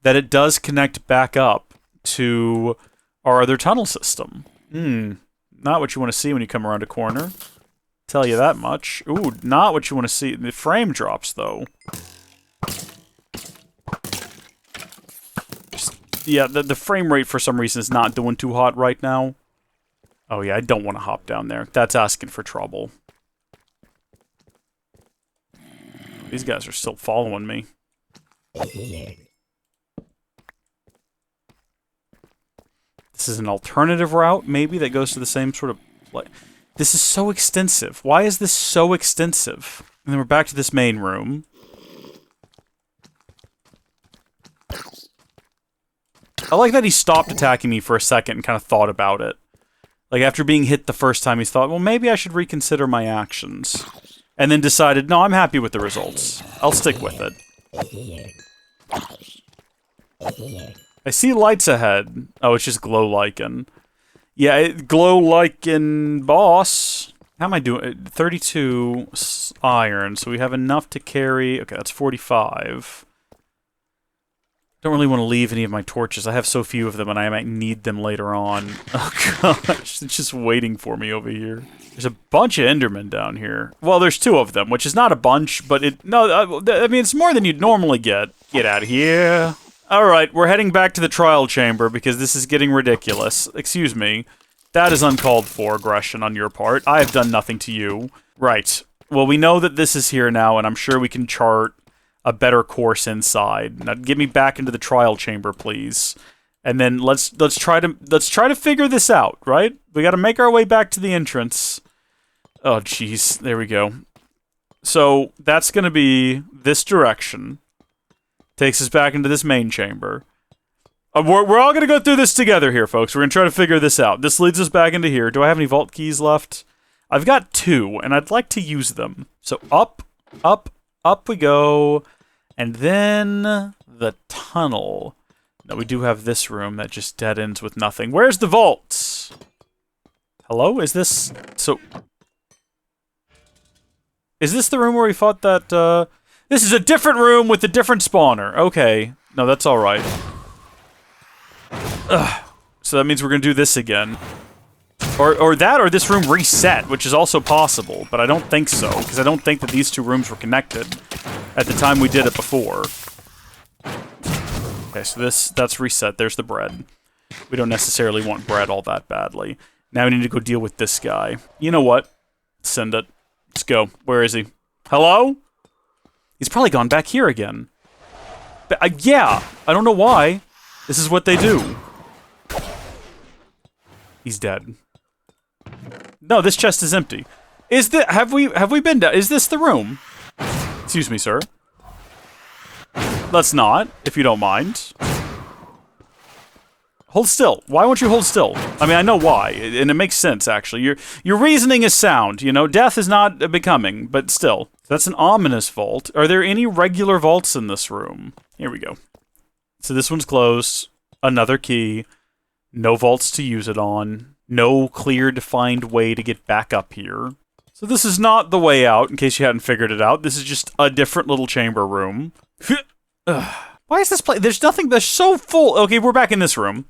A: that it does connect back up to our other tunnel system. Not what you want to see when you come around a corner. Tell you that much. Ooh, not what you want to see. The frame drops, though. Yeah, the frame rate for some reason is not doing too hot right now. Oh yeah, I don't want to hop down there. That's asking for trouble. These guys are still following me. This is an alternative route, maybe, that goes to the same sort of... This is so extensive. Why is this so extensive? And then we're back to this main room. I like that he stopped attacking me for a second and kind of thought about it. Like, after being hit the first time, he thought, well, maybe I should reconsider my actions. And then decided, no, I'm happy with the results. I'll stick with it. I see lights ahead. Oh, it's just glow lichen. Yeah, glow lichen boss. How am I doing? 32 iron, so we have enough to carry... Okay, that's 45. Don't really want to leave any of my torches. I have so few of them, and I might need them later on. Oh gosh, it's just waiting for me over here. There's a bunch of Endermen down here. Well, there's 2 of them, which is not a bunch, but it... No, I mean, it's more than you'd normally get. Get out of here. Alright, we're heading back to the trial chamber, because this is getting ridiculous. Excuse me. That is uncalled for aggression on your part. I have done nothing to you. Right. Well, we know that this is here now, and I'm sure we can chart a better course inside. Now, get me back into the trial chamber, please. And then let's try to figure this out, right? We got to make our way back to the entrance. Oh, jeez. There we go. So that's going to be this direction. Takes us back into this main chamber. We're all going to go through this together here, folks. We're going to try to figure this out. This leads us back into here. Do I have any vault keys left? I've got 2, and I'd like to use them. So up, up, up we go. And then the tunnel. Now we do have this room that just dead ends with nothing. Where's the vault? Hello? Is this... So... Is this the room where we fought that, This is a different room with a different spawner. Okay. No, that's alright. So that means we're gonna do this again. Or that, or this room reset, which is also possible, but I don't think so, because I don't think that these 2 rooms were connected at the time we did it before. Okay, so that's reset. There's the bread. We don't necessarily want bread all that badly. Now we need to go deal with this guy. You know what? Send it. Let's go. Where is he? Hello? He's probably gone back here again. But, yeah, I don't know why. This is what they do. He's dead. No, this chest is empty. Is the have we been down? Is this the room? Excuse me, sir. Let's not, if you don't mind. Hold still. Why won't you hold still? I mean, I know why, and it makes sense, actually. Your reasoning is sound, you know? Death is not becoming, but still. That's an ominous vault. Are there any regular vaults in this room? Here we go. So this one's closed. Another key. No vaults to use it on. No clear, defined way to get back up here. So this is not the way out, in case you hadn't figured it out. This is just a different little chamber room. Why is this place... There's nothing... That's so full... Okay, we're back in this room.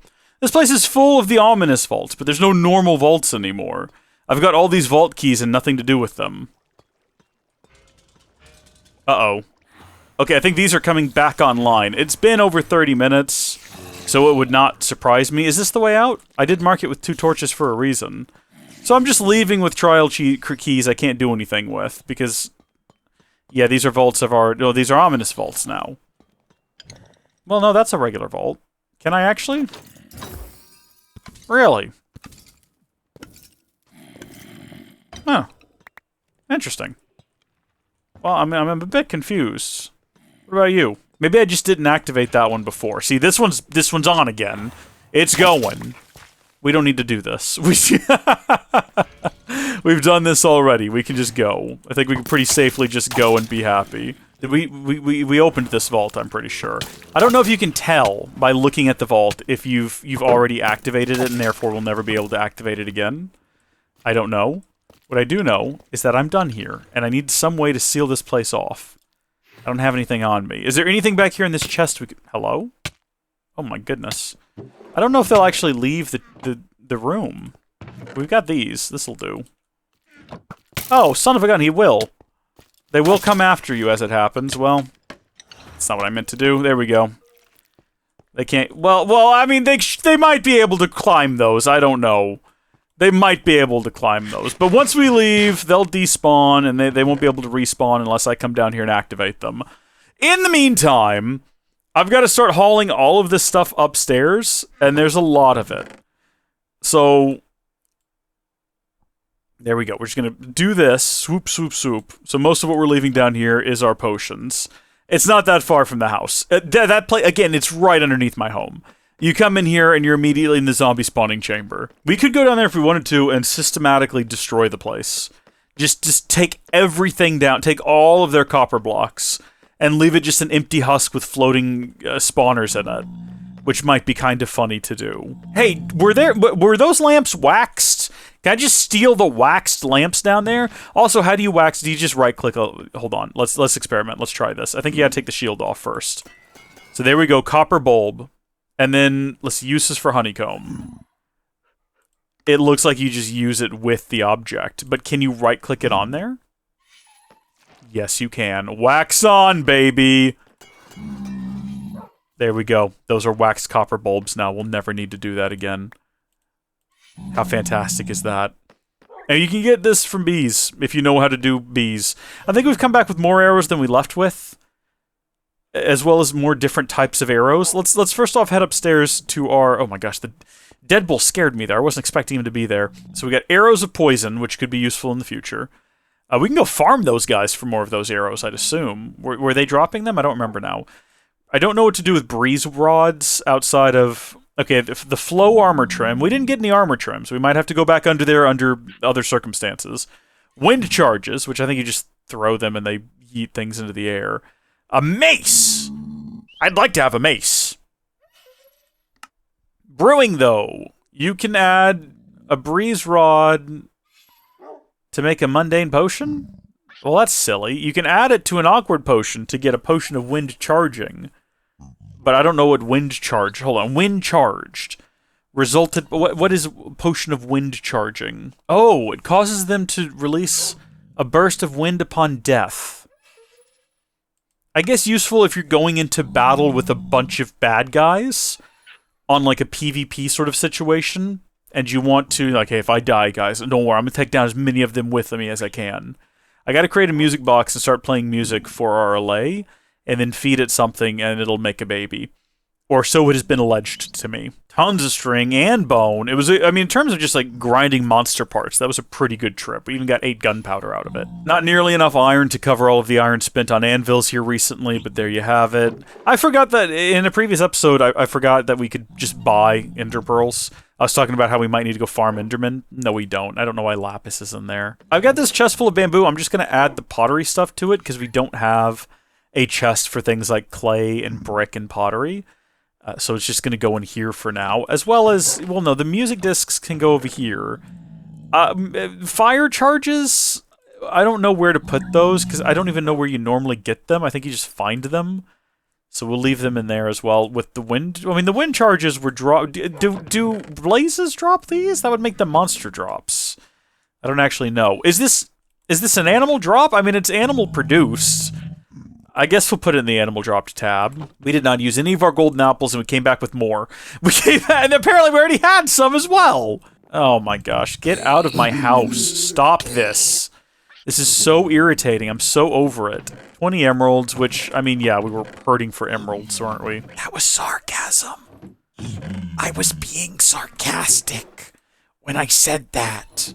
A: This place is full of the ominous vaults, but there's no normal vaults anymore. I've got all these vault keys and nothing to do with them. Uh-oh. Okay, I think these are coming back online. It's been over 30 minutes, so it would not surprise me. Is this the way out? I did mark it with 2 torches for a reason. So I'm just leaving with trial keys I can't do anything with, because... Yeah, these are vaults of our... No, these are ominous vaults now. Well, no, that's a regular vault. Can I actually? Really? Huh. Interesting. Well, I'm a bit confused. What about you? Maybe I just didn't activate that one before. See, this one's on again. It's going. We don't need to do this. We've done this already. We can just go. I think we can pretty safely just go and be happy. We opened this vault, I'm pretty sure. I don't know if you can tell by looking at the vault if you've already activated it and therefore will never be able to activate it again. I don't know. What I do know is that I'm done here, and I need some way to seal this place off. I don't have anything on me. Is there anything back here in this chest we could... Hello? Oh my goodness. I don't know if they'll actually leave the room. We've got these. This'll do. Oh, son of a gun, he will. They will come after you as it happens. Well, that's not what I meant to do. There we go. They can't... Well, I mean, they might be able to climb those. I don't know. They might be able to climb those. But once we leave, they'll despawn, and they won't be able to respawn unless I come down here and activate them. In the meantime, I've got to start hauling all of this stuff upstairs, and there's a lot of it. So... There we go. We're just going to do this. Swoop, swoop, swoop. So most of what we're leaving down here is our potions. It's not that far from the house. That place, again, it's right underneath my home. You come in here and you're immediately in the zombie spawning chamber. We could go down there if we wanted to and systematically destroy the place. Just take everything down. Take all of their copper blocks and leave it just an empty husk with floating spawners in it. Which might be kind of funny to do. Hey, were those lamps waxed? Can I just steal the waxed lamps down there? Also, how do you wax? Do you just right-click? Hold on. Let's experiment. Let's try this. I think you gotta take the shield off first. So there we go. Copper bulb. And then, let's use this for honeycomb. It looks like you just use it with the object. But can you right-click it on there? Yes, you can. Wax on, baby! There we go. Those are waxed copper bulbs now. We'll never need to do that again. How fantastic is that? And you can get this from bees, if you know how to do bees. I think we've come back with more arrows than we left with, as well as more different types of arrows. Let's first off head upstairs to our... Oh my gosh, the Deadbolt scared me there. I wasn't expecting him to be there. So we got arrows of poison, which could be useful in the future. We can go farm those guys for more of those arrows, I'd assume. Were they dropping them? I don't remember now. I don't know what to do with breeze rods outside of... Okay, the flow armor trim. We didn't get any armor trims. We might have to go back under there under other circumstances. Wind charges, which I think you just throw them and they yeet things into the air. A mace! I'd like to have a mace. Brewing, though. You can add a breeze rod to make a mundane potion? Well, that's silly. You can add it to an awkward potion to get a potion of wind charging. But I don't know what wind charge... Hold on. Wind charged. Resulted... What is potion of wind charging? Oh, it causes them to release a burst of wind upon death. I guess useful if you're going into battle with a bunch of bad guys on like a PvP sort of situation. And you want to, like, hey, if I die, guys, don't worry, I'm going to take down as many of them with me as I can. I got to create a music box and start playing music for our allay. And then feed it something, and it'll make a baby. Or so it has been alleged to me. Tons of string and bone. It was, I mean, in terms of just, like, grinding monster parts, that was a pretty good trip. We even got 8 gunpowder out of it. Not nearly enough iron to cover all of the iron spent on anvils here recently, but there you have it. I forgot that, in a previous episode, I forgot that we could just buy ender pearls. I was talking about how we might need to go farm endermen. No, we don't. I don't know why lapis is in there. I've got this chest full of bamboo. I'm just going to add the pottery stuff to it, because we don't have a chest for things like clay and brick and pottery. So it's just going to go in here for now. As well as, well, no, the music discs can go over here. Fire charges, I don't know where to put those, because I don't even know where you normally get them. I think you just find them. So we'll leave them in there as well with the wind. I mean, the wind charges were drop. Do blazes drop these? That would make them monster drops. I don't actually know. Is this an animal drop? I mean, it's animal produced. I guess we'll put it in the animal dropped tab. We did not use any of our golden apples, and we came back with more. And apparently we already had some as well. Oh my gosh, get out of my house. Stop this. This is so irritating. I'm so over it. 20 emeralds, which, I mean, yeah, we were hurting for emeralds, weren't we? That was sarcasm. I was being sarcastic when I said that.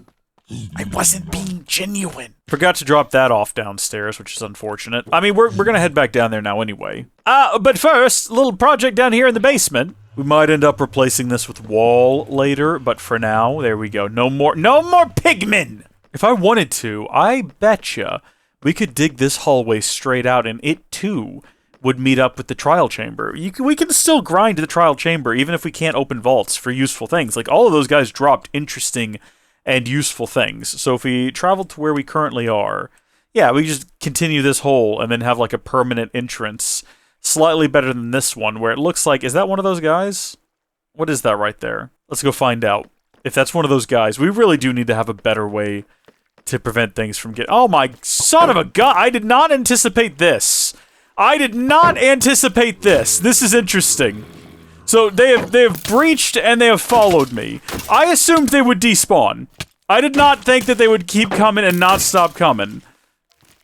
A: I wasn't being genuine. Forgot to drop that off downstairs, which is unfortunate. I mean, we're gonna head back down there now anyway. But first, a little project down here in the basement. We might end up replacing this with wall later, but for now, there we go. No more pigmen! If I wanted to, I betcha we could dig this hallway straight out, and it too would meet up with the trial chamber. We can still grind to the trial chamber, even if we can't open vaults for useful things. Like, all of those guys dropped interesting and useful things. So if we travel to where we currently are, yeah, we just continue this hole and then have like a permanent entrance. Slightly better than this one, where it looks like, is that one of those guys? What is that right there? Let's go find out. If that's one of those guys, we really do need to have a better way to prevent things from getting... Oh my son of a gun! I did not anticipate this. I did not anticipate this. This is interesting. So they have breached and they have followed me. I assumed they would despawn. I did not think that they would keep coming and not stop coming.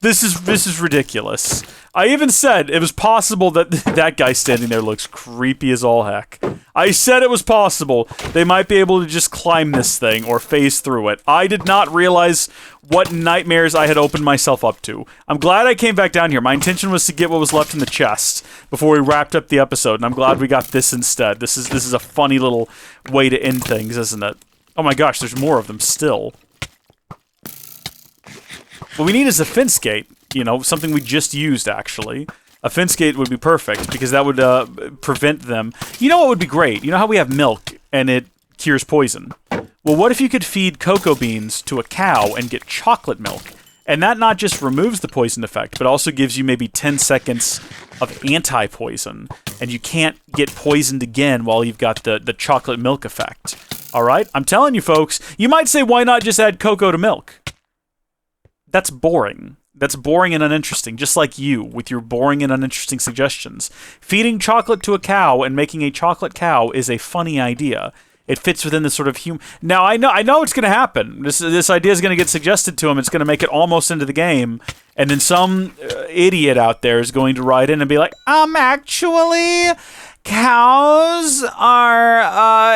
A: This is ridiculous. I even said it was possible that that guy standing there looks creepy as all heck. I said it was possible they might be able to just climb this thing or phase through it. I did not realize what nightmares I had opened myself up to. I'm glad I came back down here. My intention was to get what was left in the chest before we wrapped up the episode, and I'm glad we got this instead. This is a funny little way to end things, isn't it? Oh my gosh, there's more of them still. What we need is a fence gate. You know, something we just used, actually. A fence gate would be perfect, because that would prevent them. You know what would be great? You know how we have milk, and it cures poison? Well, what if you could feed cocoa beans to a cow and get chocolate milk? And that not just removes the poison effect, but also gives you maybe 10 seconds of anti-poison. And you can't get poisoned again while you've got the chocolate milk effect. Alright? I'm telling you, folks. You might say, why not just add cocoa to milk? That's boring. That's boring and uninteresting, just like you, with your boring and uninteresting suggestions. Feeding chocolate to a cow and making a chocolate cow is a funny idea. It fits within the sort of human... Now, I know it's going to happen. This idea is going to get suggested to him. It's going to make it almost into the game. And then some idiot out there is going to write in and be like, actually... Cows are,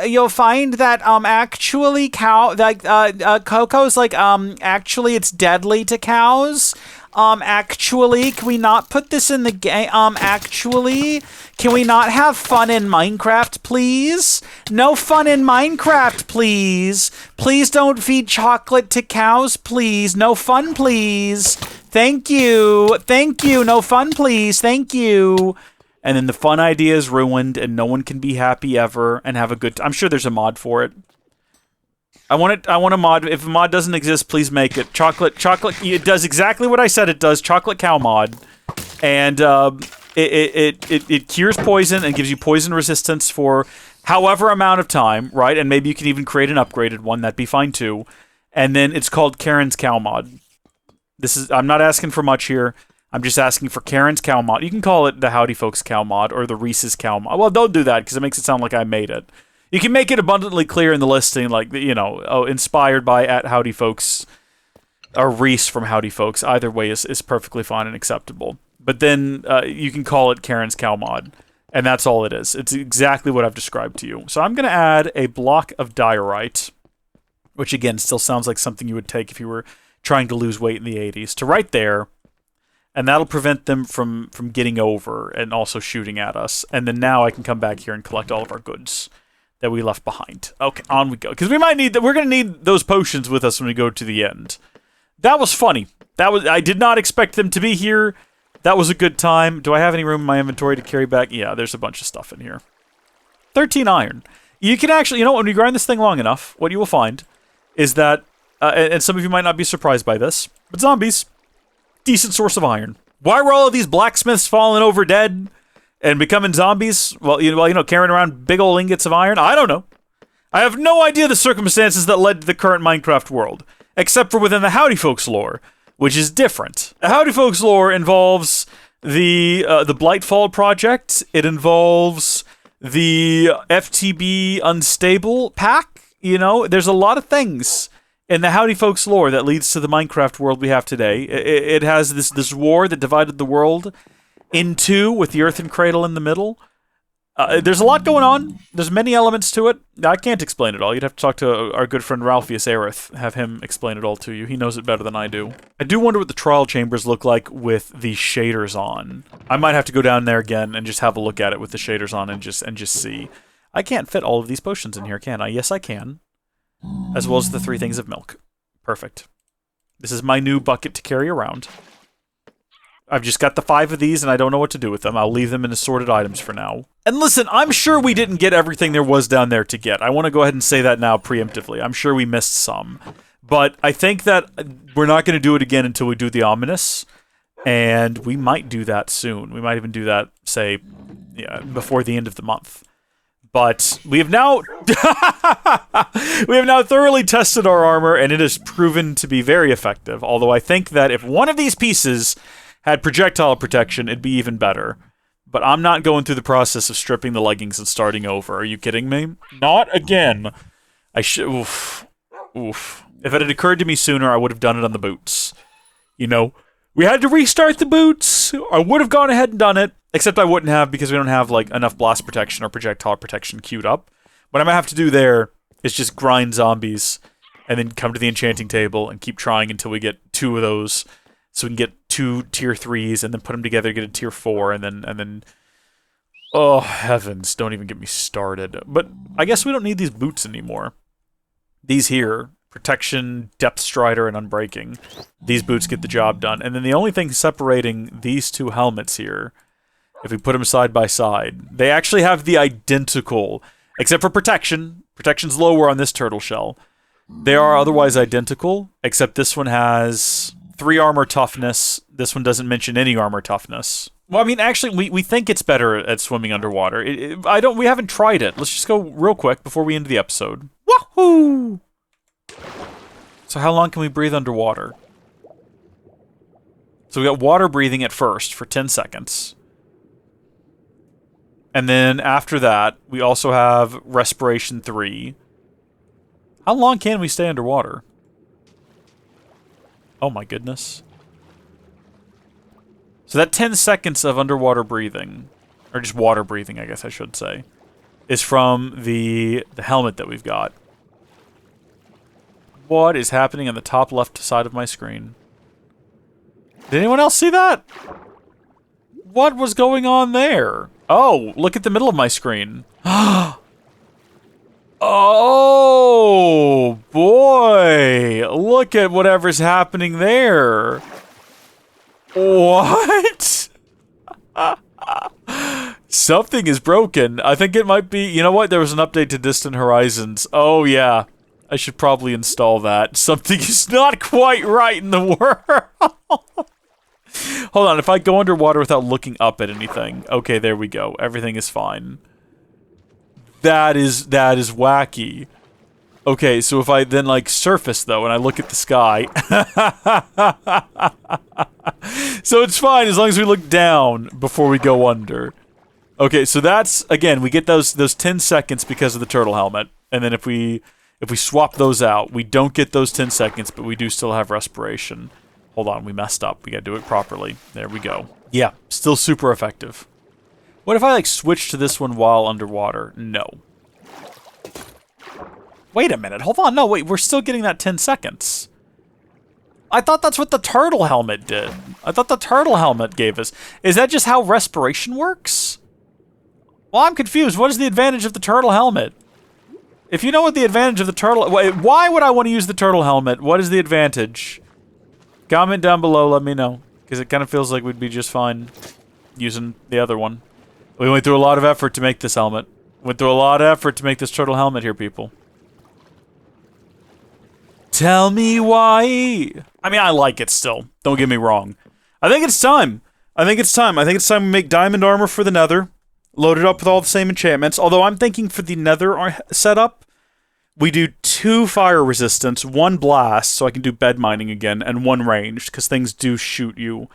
A: you'll find that, actually cocoa's, actually it's deadly to cows. Actually, can we not put this in the game? Actually, can we not have fun in Minecraft, please? No fun in Minecraft, please. Please don't feed chocolate to cows, please. No fun, please. Thank you. Thank you. No fun, please. Thank you. And then the fun idea is ruined, and no one can be happy ever and have a good time. I'm sure there's a mod for it. I want a mod. If a mod doesn't exist, please make it. Chocolate. It does exactly what I said it does. Chocolate cow mod, and it cures poison and gives you poison resistance for however amount of time, right? And maybe you can even create an upgraded one. That'd be fine too. And then it's called Karen's cow mod. I'm not asking for much here. I'm just asking for Karen's cow mod. You can call it the Howdy Folks cow mod or the Reese's cow mod. Well, don't do that because it makes it sound like I made it. You can make it abundantly clear in the listing, like, you know, inspired by @Howdy Folks or Reese from Howdy Folks. Either way is perfectly fine and acceptable. But then you can call it Karen's cow mod, and that's all it is. It's exactly what I've described to you. So I'm going to add a block of diorite, which again still sounds like something you would take if you were trying to lose weight in the 80s, to right there. And that'll prevent them from getting over and also shooting at us. And then now I can come back here and collect all of our goods that we left behind. Okay, on we go. Because we're going to need those potions with us when we go to the end. That was funny. I did not expect them to be here. That was a good time. Do I have any room in my inventory to carry back? Yeah, there's a bunch of stuff in here. 13 iron. You can actually, when you grind this thing long enough, what you will find is that, and some of you might not be surprised by this, but zombies... decent source of iron. Why were all of these blacksmiths falling over dead and becoming zombies? Well, carrying around big old ingots of iron? I don't know. I have no idea the circumstances that led to the current Minecraft world, except for within the Howdy Folks lore, which is different. The Howdy Folks lore involves the Blightfall project. It involves the FTB Unstable pack. There's a lot of things in the Howdy Folks lore that leads to the Minecraft world we have today. It has this war that divided the world in two with the earthen cradle in the middle. There's a lot going on. There's many elements to it. I can't explain it all. You'd have to talk to our good friend Ralphius Aerith, have him explain it all to you. He knows it better than I do. I do wonder what the trial chambers look like with the shaders on. I might have to go down there again and just have a look at it with the shaders on and just see. I can't fit all of these potions in here, can I? Yes, I can. As well as the 3 things of milk. Perfect. This is my new bucket to carry around. I've just got the 5 of these, and I don't know what to do with them. I'll leave them in assorted items for now. And listen, I'm sure we didn't get everything there was down there to get. I want to go ahead and say that now preemptively. I'm sure we missed some. But I think that we're not going to do it again until we do the ominous. And we might do that soon. We might even do that, say, before the end of the month. But we have now thoroughly tested our armor, and it has proven to be very effective. Although I think that if one of these pieces had projectile protection, it'd be even better. But I'm not going through the process of stripping the leggings and starting over. Are you kidding me? Not again. I should. Oof. If it had occurred to me sooner, I would have done it on the boots. We had to restart the boots. I would have gone ahead and done it, except I wouldn't have because we don't have enough blast protection or projectile protection queued up. What I might have to do there is just grind zombies and then come to the enchanting table and keep trying until we get 2 of those. So we can get 2 tier 3s and then put them together, get a tier 4, and then oh heavens, don't even get me started. But I guess we don't need these boots anymore. These here, protection, depth strider, and unbreaking. These boots get the job done. And then the only thing separating these 2 helmets here, if we put them side by side, they actually have the identical, except for protection. Protection's lower on this turtle shell. They are otherwise identical, except this one has 3 armor toughness. This one doesn't mention any armor toughness. Well, I mean, actually, we think it's better at swimming underwater. We haven't tried it. Let's just go real quick before we end the episode. Woohoo! So how long can we breathe underwater? So we got water breathing at first for 10 seconds. And then after that, we also have respiration 3. How long can we stay underwater? Oh my goodness. So that 10 seconds of underwater breathing, or just water breathing, I guess I should say, is from the helmet that we've got. What is happening on the top left side of my screen? Did anyone else see that? What was going on there? Oh, look at the middle of my screen. Oh, boy. Look at whatever's happening there. What? Something is broken. I think it might be... You know what? There was an update to Distant Horizons. Oh, yeah. I should probably install that. Something is not quite right in the world. Hold on. If I go underwater without looking up at anything... Okay, there we go. Everything is fine. That is wacky. Okay, so if I then, surface, though, and I look at the sky... So it's fine as long as we look down before we go under. Okay, so that's... Again, we get those 10 seconds because of the turtle helmet. And then if we swap those out, we don't get those 10 seconds, but we do still have respiration. Hold on, we messed up. We gotta do it properly. There we go. Yeah, still super effective. What if I, switch to this one while underwater? No. Wait a minute, hold on. No, wait, we're still getting that 10 seconds. I thought that's what the turtle helmet did. I thought the turtle helmet gave us. Is that just how respiration works? Well, I'm confused. What is the advantage of the turtle helmet? If you know what the advantage of the turtle... Why would I want to use the turtle helmet? What is the advantage? Comment down below, let me know. Because it kind of feels like we'd be just fine using the other one. We went through a lot of effort to make this helmet. Went through a lot of effort to make this turtle helmet here, people. Tell me why. I mean, I like it still. Don't get me wrong. I think it's time. I think it's time. I think it's time we make diamond armor for the nether. Load it up with all the same enchantments. Although I'm thinking for the nether setup, we do 2 fire resistance, 1 blast, so I can do bed mining again, and 1 ranged, because things do shoot you.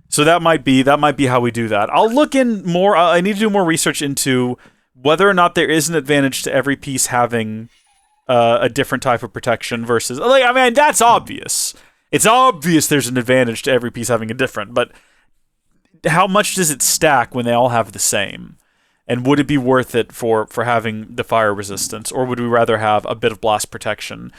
A: So that might be how we do that. I'll look in more. I need to do more research into whether or not there is an advantage to every piece having a different type of protection versus. Like, I mean, that's obvious. It's obvious there's an advantage to every piece having a different, but how much does it stack when they all have the same? And would it be worth it for having the fire resistance, or would we rather have a bit of blast protection?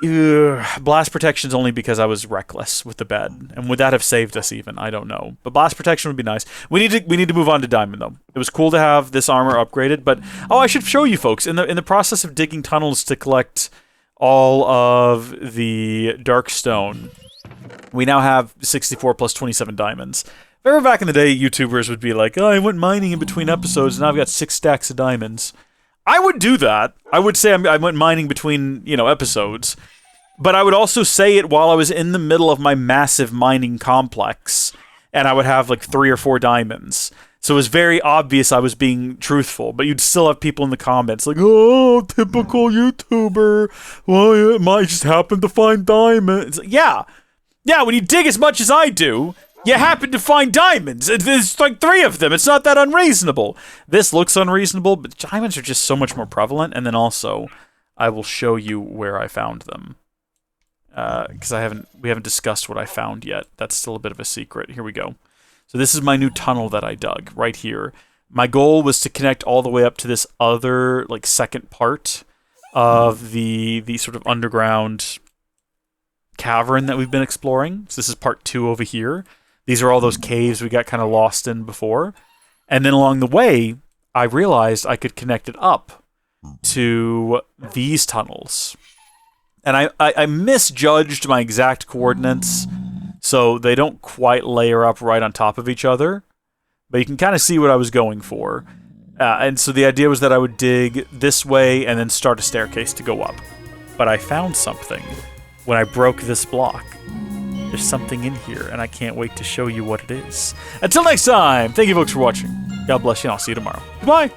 A: Blast protection's only because I was reckless with the bed, and would that have saved us even? I don't know. But blast protection would be nice. We need to move on to diamond though. It was cool to have this armor upgraded, but I should show you folks in the process of digging tunnels to collect all of the dark stone. We now have 64 plus 27 diamonds. If ever back in the day, YouTubers would be like, "Oh, I went mining in between episodes, and now I've got 6 stacks of diamonds." I would do that. I would say I went mining between, episodes. But I would also say it while I was in the middle of my massive mining complex, and I would have like 3 or 4 diamonds. So it was very obvious I was being truthful, but you'd still have people in the comments like, "Oh, typical YouTuber. Well, I just happened to find diamonds." Like, yeah, when you dig as much as I do, you happen to find diamonds. There's like 3 of them. It's not that unreasonable. This looks unreasonable, but diamonds are just so much more prevalent. And then also, I will show you where I found them. Because we haven't discussed what I found yet. That's still a bit of a secret. Here we go. So this is my new tunnel that I dug right here. My goal was to connect all the way up to this other, like, second part of the sort of underground cavern that we've been exploring. So this is part 2 over here. These are all those caves we got kind of lost in before. And then along the way, I realized I could connect it up to these tunnels. And I misjudged my exact coordinates, so they don't quite layer up right on top of each other. But you can kind of see what I was going for. And so the idea was that I would dig this way and then start a staircase to go up. But I found something when I broke this block. There's something in here, and I can't wait to show you what it is. Until next time, thank you folks for watching. God bless you, and I'll see you tomorrow. Goodbye!